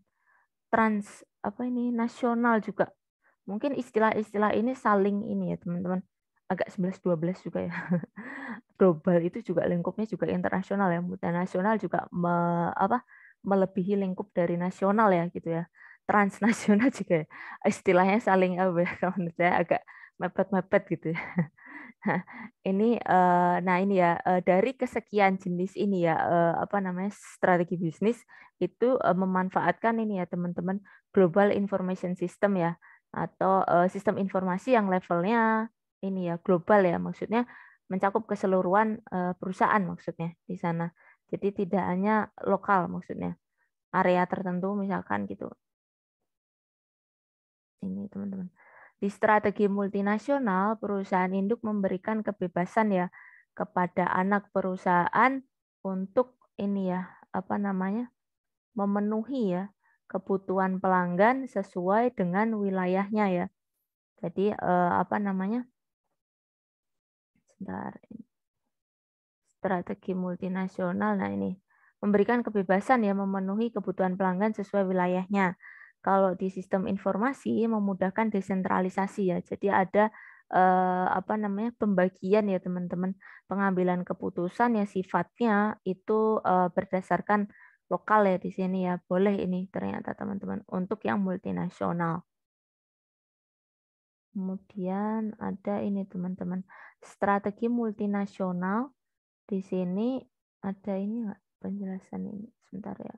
[SPEAKER 1] Nasional juga. Mungkin istilah-istilah ini saling ini ya teman-teman. Agak 11-12 juga ya. Global itu juga lingkupnya juga internasional ya. Multinasional juga melebihi lingkup dari nasional ya gitu ya. Transnasional juga ya. Istilahnya saling kalau menurut saya agak mepet-mepet gitu ya. Ini dari kesekian jenis ini ya strategi bisnis itu memanfaatkan ini ya teman-teman, Global Information System ya, atau sistem informasi yang levelnya ini ya global ya, maksudnya mencakup keseluruhan perusahaan maksudnya di sana. Jadi tidak hanya lokal maksudnya, area tertentu misalkan gitu. Ini teman-teman. Di strategi multinasional, perusahaan induk memberikan kebebasan ya kepada anak perusahaan untuk ini ya memenuhi ya kebutuhan pelanggan sesuai dengan wilayahnya ya. Jadi strategi multinasional. Nah ini memberikan kebebasan ya memenuhi kebutuhan pelanggan sesuai wilayahnya. Kalau di sistem informasi memudahkan desentralisasi ya. Jadi ada pembagian ya teman-teman, pengambilan keputusan yang sifatnya itu berdasarkan lokal ya di sini ya. Boleh ini ternyata teman-teman untuk yang multinasional. Kemudian ada ini teman-teman, strategi multinasional. Di sini ada ini nggak penjelasan ini sebentar ya.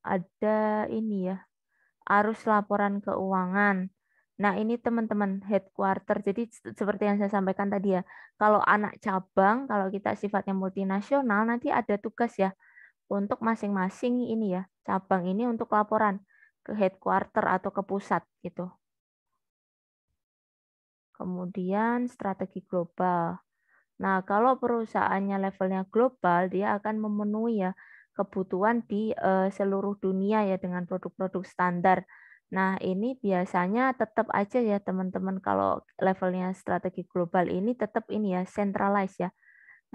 [SPEAKER 1] Ada ini ya, arus laporan keuangan. Nah ini teman-teman headquarter. Jadi seperti yang saya sampaikan tadi ya, kalau anak cabang, kalau kita sifatnya multinasional, nanti ada tugas ya untuk masing-masing ini ya cabang ini untuk laporan ke headquarter atau ke pusat gitu. Kemudian strategi global. Nah, kalau perusahaannya levelnya global, dia akan memenuhi ya kebutuhan di seluruh dunia ya dengan produk-produk standar. Nah, ini biasanya tetap aja ya teman-teman, kalau levelnya strategi global ini tetap ini ya centralized ya.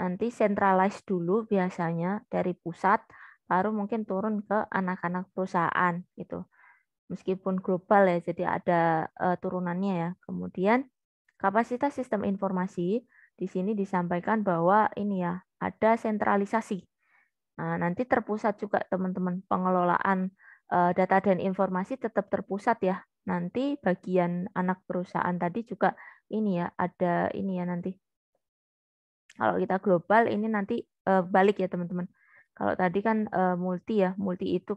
[SPEAKER 1] Nanti centralized dulu biasanya dari pusat, baru mungkin turun ke anak-anak perusahaan gitu. Meskipun global ya, jadi ada turunannya ya. Kemudian kapasitas sistem informasi di sini disampaikan bahwa ini ya ada sentralisasi. Nah, nanti terpusat juga teman-teman, pengelolaan data dan informasi tetap terpusat ya. Nanti bagian anak perusahaan tadi juga ini ya ada ini ya nanti. Kalau kita global ini nanti balik ya teman-teman. Kalau tadi kan multi ya, multi itu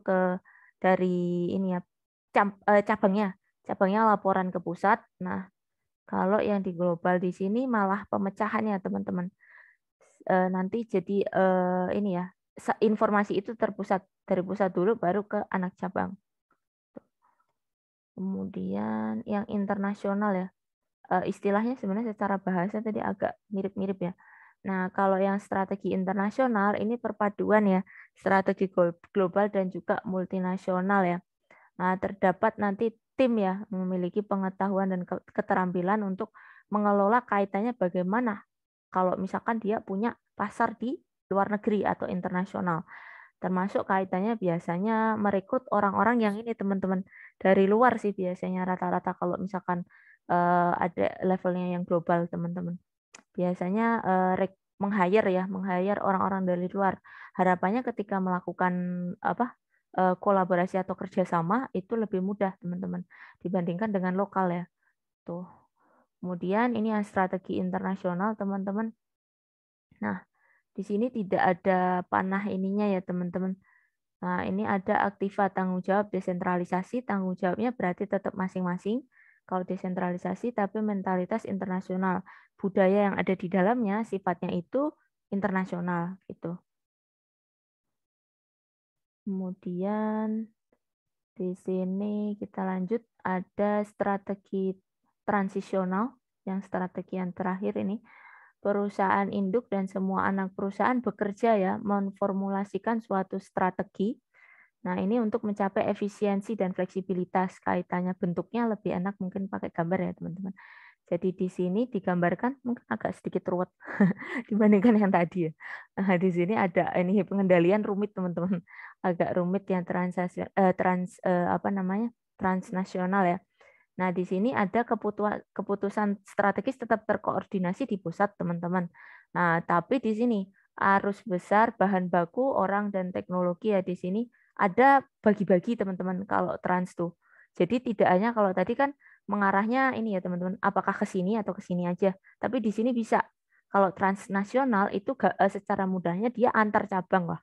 [SPEAKER 1] dari ini ya cabangnya laporan ke pusat. Nah, kalau yang di global di sini malah pemecahannya teman-teman. Nanti jadi ini ya, informasi itu terpusat dari pusat dulu baru ke anak cabang. Kemudian yang internasional ya. Istilahnya sebenarnya secara bahasa tadi agak mirip-mirip ya. Nah, kalau yang strategi internasional ini perpaduan ya, strategi global dan juga multinasional ya. Nah, terdapat nanti tim ya memiliki pengetahuan dan keterampilan untuk mengelola kaitannya bagaimana kalau misalkan dia punya pasar di luar negeri atau internasional. Termasuk kaitannya biasanya merekrut orang-orang yang ini teman-teman dari luar sih biasanya rata-rata kalau misalkan ada levelnya yang global teman-teman. Biasanya meng-hire ya, meng-hire orang-orang dari luar. Harapannya ketika melakukan kolaborasi atau kerjasama itu lebih mudah teman-teman dibandingkan dengan lokal ya. Tuh. Kemudian ini yang strategi internasional teman-teman. Nah, di sini tidak ada panah ininya ya teman-teman. Nah, ini ada aktiva tanggung jawab desentralisasi, tanggung jawabnya berarti tetap masing-masing. Kalau desentralisasi tapi mentalitas internasional. Budaya yang ada di dalamnya sifatnya itu internasional gitu. Kemudian di sini kita lanjut ada strategi transisional, yang strategi yang terakhir ini. Perusahaan induk dan semua anak perusahaan bekerja ya memformulasikan suatu strategi. Nah, ini untuk mencapai efisiensi dan fleksibilitas. Kaitannya bentuknya lebih enak mungkin pakai gambar ya, teman-teman. Jadi di sini digambarkan mungkin agak sedikit ruwet dibandingkan yang tadi ya. Nah, di sini ada ini pengendalian rumit, teman-teman. Agak rumit yang transnasional ya. Nah, di sini ada keputusan strategis tetap terkoordinasi di pusat, teman-teman. Nah, tapi di sini arus besar bahan baku, orang dan teknologi ya di sini ada bagi-bagi, teman-teman, kalau trans tuh. Jadi tidak hanya kalau tadi kan mengarahnya ini ya, teman-teman, apakah ke sini atau ke sini aja. Tapi di sini bisa. Kalau transnasional itu secara mudahnya dia antar cabang lah.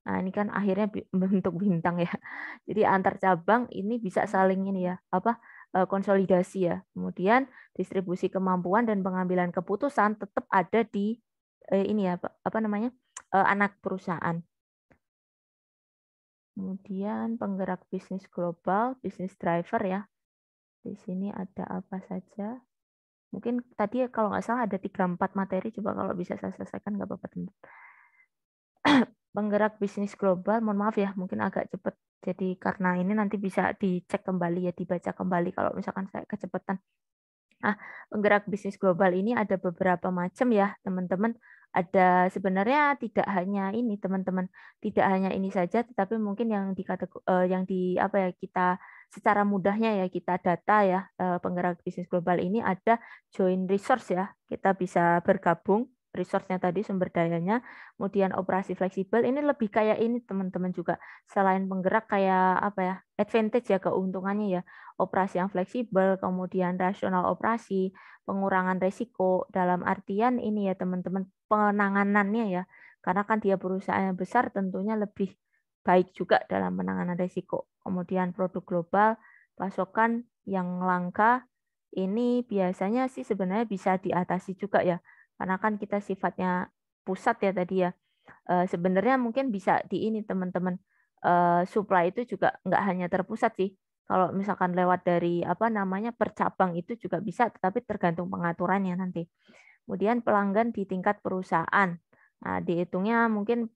[SPEAKER 1] Nah, ini kan akhirnya bentuk bintang ya. Jadi antar cabang ini bisa saling ini ya, konsolidasi ya. Kemudian distribusi kemampuan dan pengambilan keputusan tetap ada di ini ya, anak perusahaan. Kemudian penggerak bisnis global, bisnis driver ya. Di sini ada apa saja? Mungkin tadi kalau nggak salah ada 3-4 materi, coba kalau bisa saya selesaikan nggak apa-apa teman-teman. Penggerak bisnis global, mohon maaf ya, mungkin agak cepat. Jadi karena ini nanti bisa dicek kembali ya, dibaca kembali kalau misalkan saya kecepatan. Nah, penggerak bisnis global ini ada beberapa macam ya, teman-teman. Ada sebenarnya tidak hanya ini, teman-teman. Tidak hanya ini saja, tetapi mungkin yang kita secara mudahnya ya kita data ya, penggerak bisnis global ini ada joint resource ya. Kita bisa bergabung resource-nya tadi, sumber dayanya, kemudian operasi fleksibel, ini lebih kayak ini teman-teman juga. Selain penggerak kayak advantage ya, keuntungannya ya, operasi yang fleksibel, kemudian rasional operasi, pengurangan risiko, dalam artian ini ya teman-teman, penanganannya ya, karena kan dia perusahaan yang besar tentunya lebih baik juga dalam penanganan risiko. Kemudian produk global, pasokan yang langka, ini biasanya sih sebenarnya bisa diatasi juga ya, karena kan kita sifatnya pusat ya tadi ya. Sebenarnya mungkin bisa di ini teman-teman, supply itu juga nggak hanya terpusat sih. Kalau misalkan lewat dari per cabang itu juga bisa, tetapi tergantung pengaturannya nanti. Kemudian pelanggan di tingkat perusahaan. Nah, dihitungnya mungkin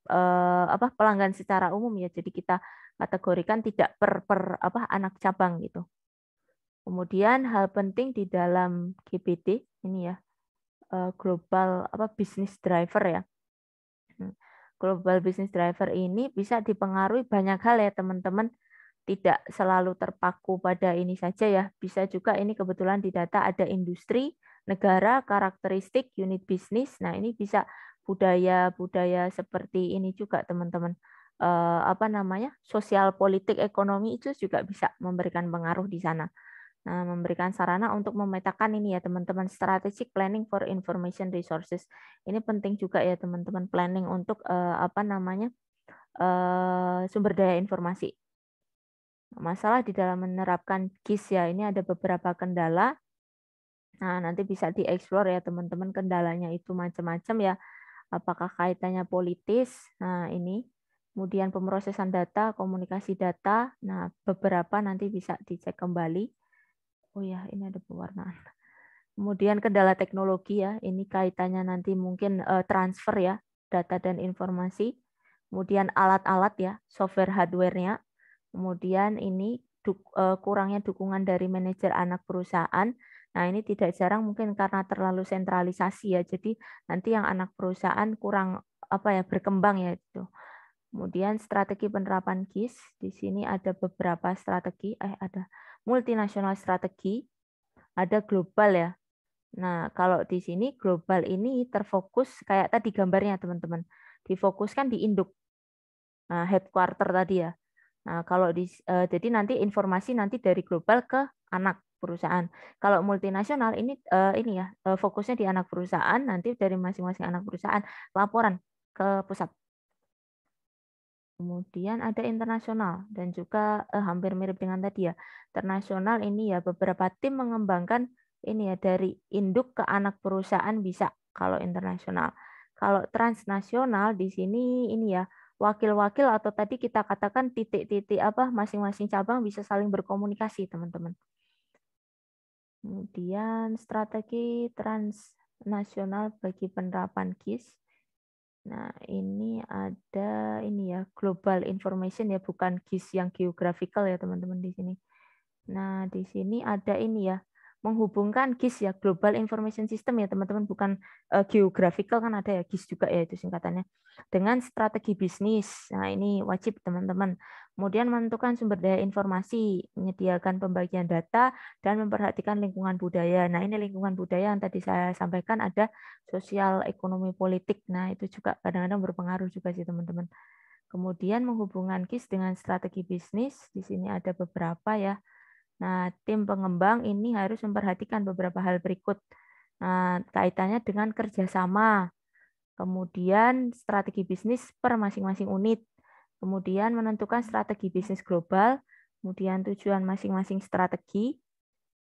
[SPEAKER 1] pelanggan secara umum ya. Jadi kita kategorikan tidak per anak cabang gitu. Kemudian hal penting di dalam GBD ini ya, global business driver ya. Global business driver ini bisa dipengaruhi banyak hal ya teman-teman. Tidak selalu terpaku pada ini saja ya. Bisa juga ini kebetulan di data ada industri, negara, karakteristik, unit bisnis. Nah, ini bisa budaya-budaya seperti ini juga teman-teman. Sosial, politik, ekonomi itu juga bisa memberikan pengaruh di sana. Nah, memberikan sarana untuk memetakan ini ya teman-teman, strategic planning for information resources. Ini penting juga ya teman-teman, planning untuk sumber daya informasi. Masalah di dalam menerapkan GIS ya, ini ada beberapa kendala. Nah, nanti bisa dieksplor ya teman-teman, kendalanya itu macam-macam ya. Apakah kaitannya politis? Nah, ini Kemudian pemrosesan data, komunikasi data. Nah, beberapa nanti bisa dicek kembali. Oh ya, ini ada pewarnaan. Kemudian kendala teknologi ya, ini kaitannya nanti mungkin transfer ya, data dan informasi. Kemudian alat-alat ya, software hardware-nya. Kemudian ini kurangnya dukungan dari manajer anak perusahaan. Nah, ini tidak jarang mungkin karena terlalu sentralisasi ya. Jadi nanti yang anak perusahaan kurang berkembang ya itu. Kemudian strategi penerapan KIS, di sini ada beberapa strategi, ada multinasional strategi, ada global ya. Nah, kalau di sini global ini terfokus kayak tadi gambarnya teman-teman, difokuskan di induk, nah, headquarter tadi ya. Nah, kalau jadi nanti informasi nanti dari global ke anak perusahaan. Kalau multinasional ini ya fokusnya di anak perusahaan, nanti dari masing-masing anak perusahaan laporan ke pusat. Kemudian ada internasional dan juga hampir mirip dengan tadi ya. Internasional ini ya beberapa tim mengembangkan ini ya dari induk ke anak perusahaan bisa kalau internasional. Kalau transnasional di sini ini ya wakil-wakil atau tadi kita katakan titik-titik masing-masing cabang bisa saling berkomunikasi, teman-teman. Kemudian strategi transnasional bagi penerapan KIS. Nah, ini ada ini ya, global information ya, bukan GIS yang geographical ya, teman-teman di sini. Nah, di sini ada ini ya, menghubungkan GIS ya, global information system ya, teman-teman, bukan geographical kan ada ya, GIS juga ya itu singkatannya. Dengan strategi bisnis. Nah, ini wajib, teman-teman. Kemudian menentukan sumber daya informasi, menyediakan pembagian data dan memperhatikan lingkungan budaya. Nah, ini lingkungan budaya yang tadi saya sampaikan ada sosial, ekonomi, politik. Nah, itu juga kadang-kadang berpengaruh juga sih, teman-teman. Kemudian menghubungkan KIS dengan strategi bisnis. Di sini ada beberapa ya. Nah, tim pengembang ini harus memperhatikan beberapa hal berikut. Nah, kaitannya dengan kerjasama, kemudian strategi bisnis per masing-masing unit, kemudian menentukan strategi bisnis global, kemudian tujuan masing-masing strategi,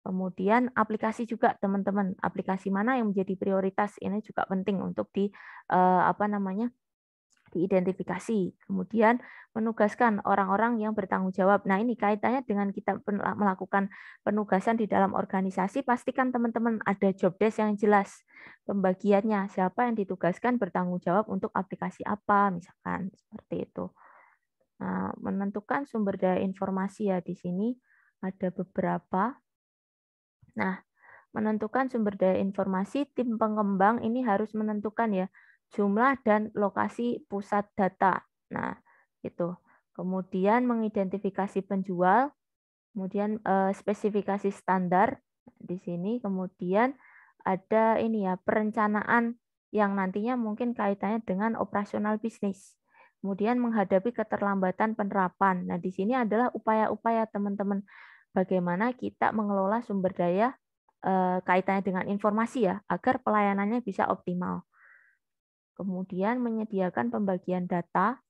[SPEAKER 1] kemudian aplikasi juga, teman-teman. Aplikasi mana yang menjadi prioritas ini juga penting untuk diidentifikasi. Kemudian menugaskan orang-orang yang bertanggung jawab. Nah, ini kaitannya dengan kita melakukan penugasan di dalam organisasi, pastikan teman-teman ada job desk yang jelas. Pembagiannya, siapa yang ditugaskan bertanggung jawab untuk aplikasi apa, misalkan seperti itu. Nah, menentukan sumber daya informasi ya, di sini ada beberapa. Nah, menentukan sumber daya informasi, tim pengembang ini harus menentukan ya jumlah dan lokasi pusat data. Nah, itu. Kemudian mengidentifikasi penjual, kemudian spesifikasi standar di sini, kemudian ada ini ya perencanaan yang nantinya mungkin kaitannya dengan operasional bisnis. Kemudian menghadapi keterlambatan penerapan. Nah, di sini adalah upaya-upaya teman-teman bagaimana kita mengelola sumber daya kaitannya dengan informasi ya, agar pelayanannya bisa optimal. Kemudian menyediakan pembagian data.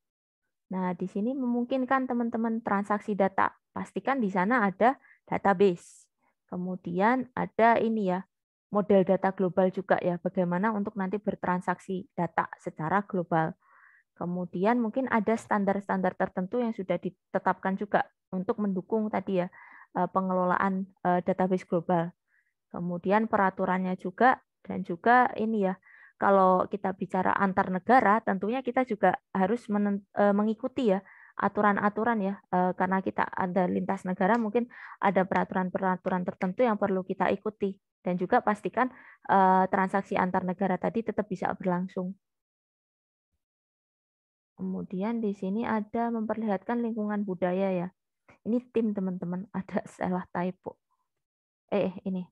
[SPEAKER 1] Nah, di sini memungkinkan teman-teman transaksi data. Pastikan di sana ada database. Kemudian ada ini ya, model data global juga ya, bagaimana untuk nanti bertransaksi data secara global. Kemudian mungkin ada standar-standar tertentu yang sudah ditetapkan juga untuk mendukung tadi ya pengelolaan database global. Kemudian peraturannya juga, dan juga ini ya, kalau kita bicara antar negara, tentunya kita juga harus mengikuti ya aturan-aturan ya, karena kita ada lintas negara, mungkin ada peraturan-peraturan tertentu yang perlu kita ikuti, dan juga pastikan transaksi antar negara tadi tetap bisa berlangsung. Kemudian di sini ada memperlihatkan lingkungan budaya ya. Ini tim teman-teman, ada salah typo. Ini.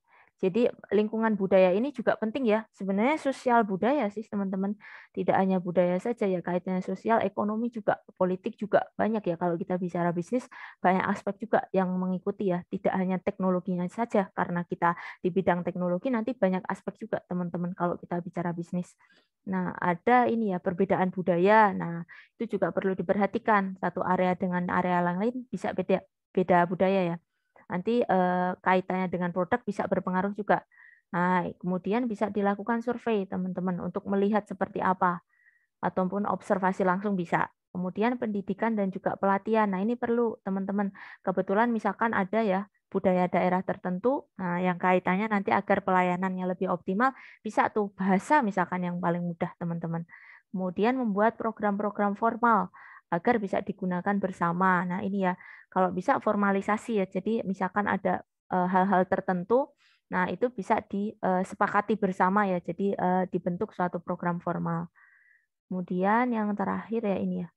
[SPEAKER 1] Jadi lingkungan budaya ini juga penting ya. Sebenarnya sosial budaya sih teman-teman. Tidak hanya budaya saja ya, kaitannya sosial, ekonomi juga, politik juga banyak ya. Kalau kita bicara bisnis, banyak aspek juga yang mengikuti ya. Tidak hanya teknologinya saja, karena kita di bidang teknologi nanti banyak aspek juga teman-teman kalau kita bicara bisnis. Nah, ada ini ya perbedaan budaya. Nah, itu juga perlu diperhatikan. Satu area dengan area lain bisa beda budaya ya. Nanti kaitannya dengan produk bisa berpengaruh juga. Nah, kemudian bisa dilakukan survei teman-teman untuk melihat seperti apa, ataupun observasi langsung bisa. Kemudian pendidikan dan juga pelatihan. Nah, ini perlu teman-teman. Kebetulan misalkan ada ya budaya daerah tertentu, nah yang kaitannya nanti agar pelayanannya lebih optimal, bisa tuh bahasa misalkan yang paling mudah teman-teman. Kemudian membuat program-program formal agar bisa digunakan bersama. Nah, ini ya kalau bisa formalisasi ya. Jadi misalkan ada hal-hal tertentu, nah itu bisa disepakati bersama ya. Jadi dibentuk suatu program formal. Kemudian yang terakhir ya ini ya.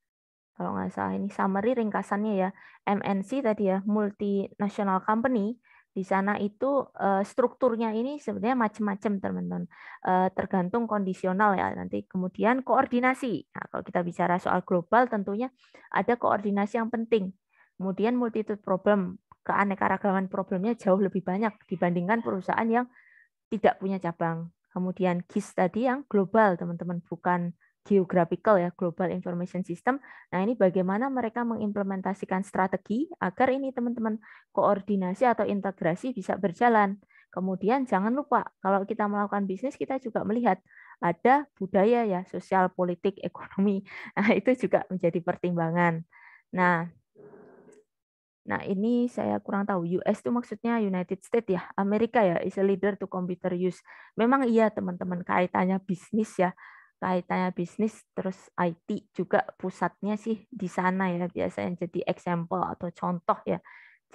[SPEAKER 1] Kalau nggak salah ini summary ringkasannya ya. MNC tadi ya, multinational company. Di sana itu strukturnya ini sebenarnya macam-macam teman-teman. Tergantung kondisional ya nanti. Kemudian koordinasi. Nah, kalau kita bicara soal global tentunya ada koordinasi yang penting. Kemudian multitude problem. Keanekaragaman problemnya jauh lebih banyak dibandingkan perusahaan yang tidak punya cabang. Kemudian GIS tadi yang global teman-teman, bukan geographical ya, Global Information System. Nah, ini bagaimana mereka mengimplementasikan strategi agar ini teman-teman koordinasi atau integrasi bisa berjalan. Kemudian jangan lupa kalau kita melakukan bisnis kita juga melihat ada budaya ya, sosial, politik, ekonomi. Nah, itu juga menjadi pertimbangan. Nah, ini saya kurang tahu. US itu maksudnya United States ya, Amerika ya, is a leader to computer use. Memang iya teman-teman, kaitannya bisnis ya. Kaitannya bisnis terus IT juga pusatnya sih di sana ya, biasanya jadi example atau contoh ya.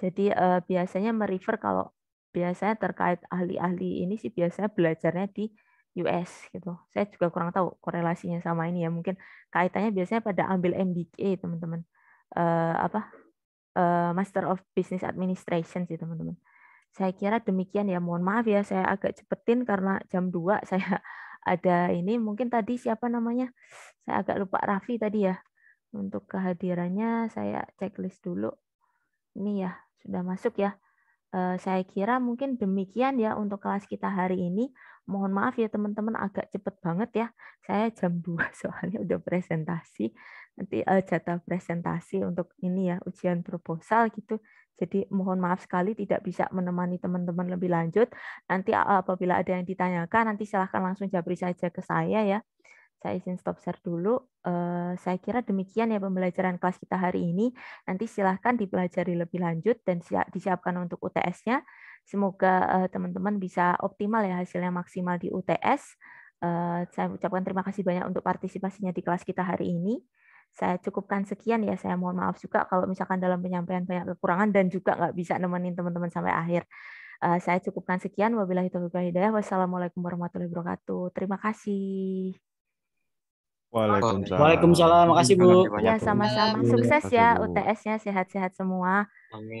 [SPEAKER 1] Jadi biasanya merefer kalau biasanya terkait ahli-ahli ini sih biasanya belajarnya di US gitu. Saya juga kurang tahu korelasinya sama ini ya. Mungkin kaitannya biasanya pada ambil MBA teman-teman. Master of Business Administration sih teman-teman. Saya kira demikian ya. Mohon maaf ya saya agak cepetin karena jam 2 saya ada ini, mungkin tadi siapa namanya? Saya agak lupa, Raffi tadi ya. Untuk kehadirannya saya checklist dulu. Ini ya, sudah masuk ya. Saya kira mungkin demikian ya untuk kelas kita hari ini. Mohon maaf ya teman-teman agak cepet banget ya. Saya jam 2 soalnya udah presentasi. Nanti jatah presentasi untuk ini ya, ujian proposal gitu. Jadi mohon maaf sekali tidak bisa menemani teman-teman lebih lanjut. Nanti apabila ada yang ditanyakan, nanti silahkan langsung japri saja ke saya ya. Saya izin stop share dulu. Saya kira demikian ya pembelajaran kelas kita hari ini. Nanti silahkan dipelajari lebih lanjut dan disiapkan untuk UTS-nya. Semoga teman-teman bisa optimal ya hasilnya maksimal di UTS. Saya ucapkan terima kasih banyak untuk partisipasinya di kelas kita hari ini. Saya cukupkan sekian ya. Saya mohon maaf juga kalau misalkan dalam penyampaian banyak kekurangan dan juga nggak bisa nemenin teman-teman sampai akhir. Saya cukupkan sekian. Wabillahi taufiq wal hidayah. Wassalamualaikum warahmatullahi wabarakatuh. Terima kasih.
[SPEAKER 3] Waalaikumsalam.
[SPEAKER 9] Waalaikumsalam. Makasih, Bu.
[SPEAKER 1] Ya, sama-sama. Sukses ya UTS-nya. Sehat-sehat semua.
[SPEAKER 7] Amin.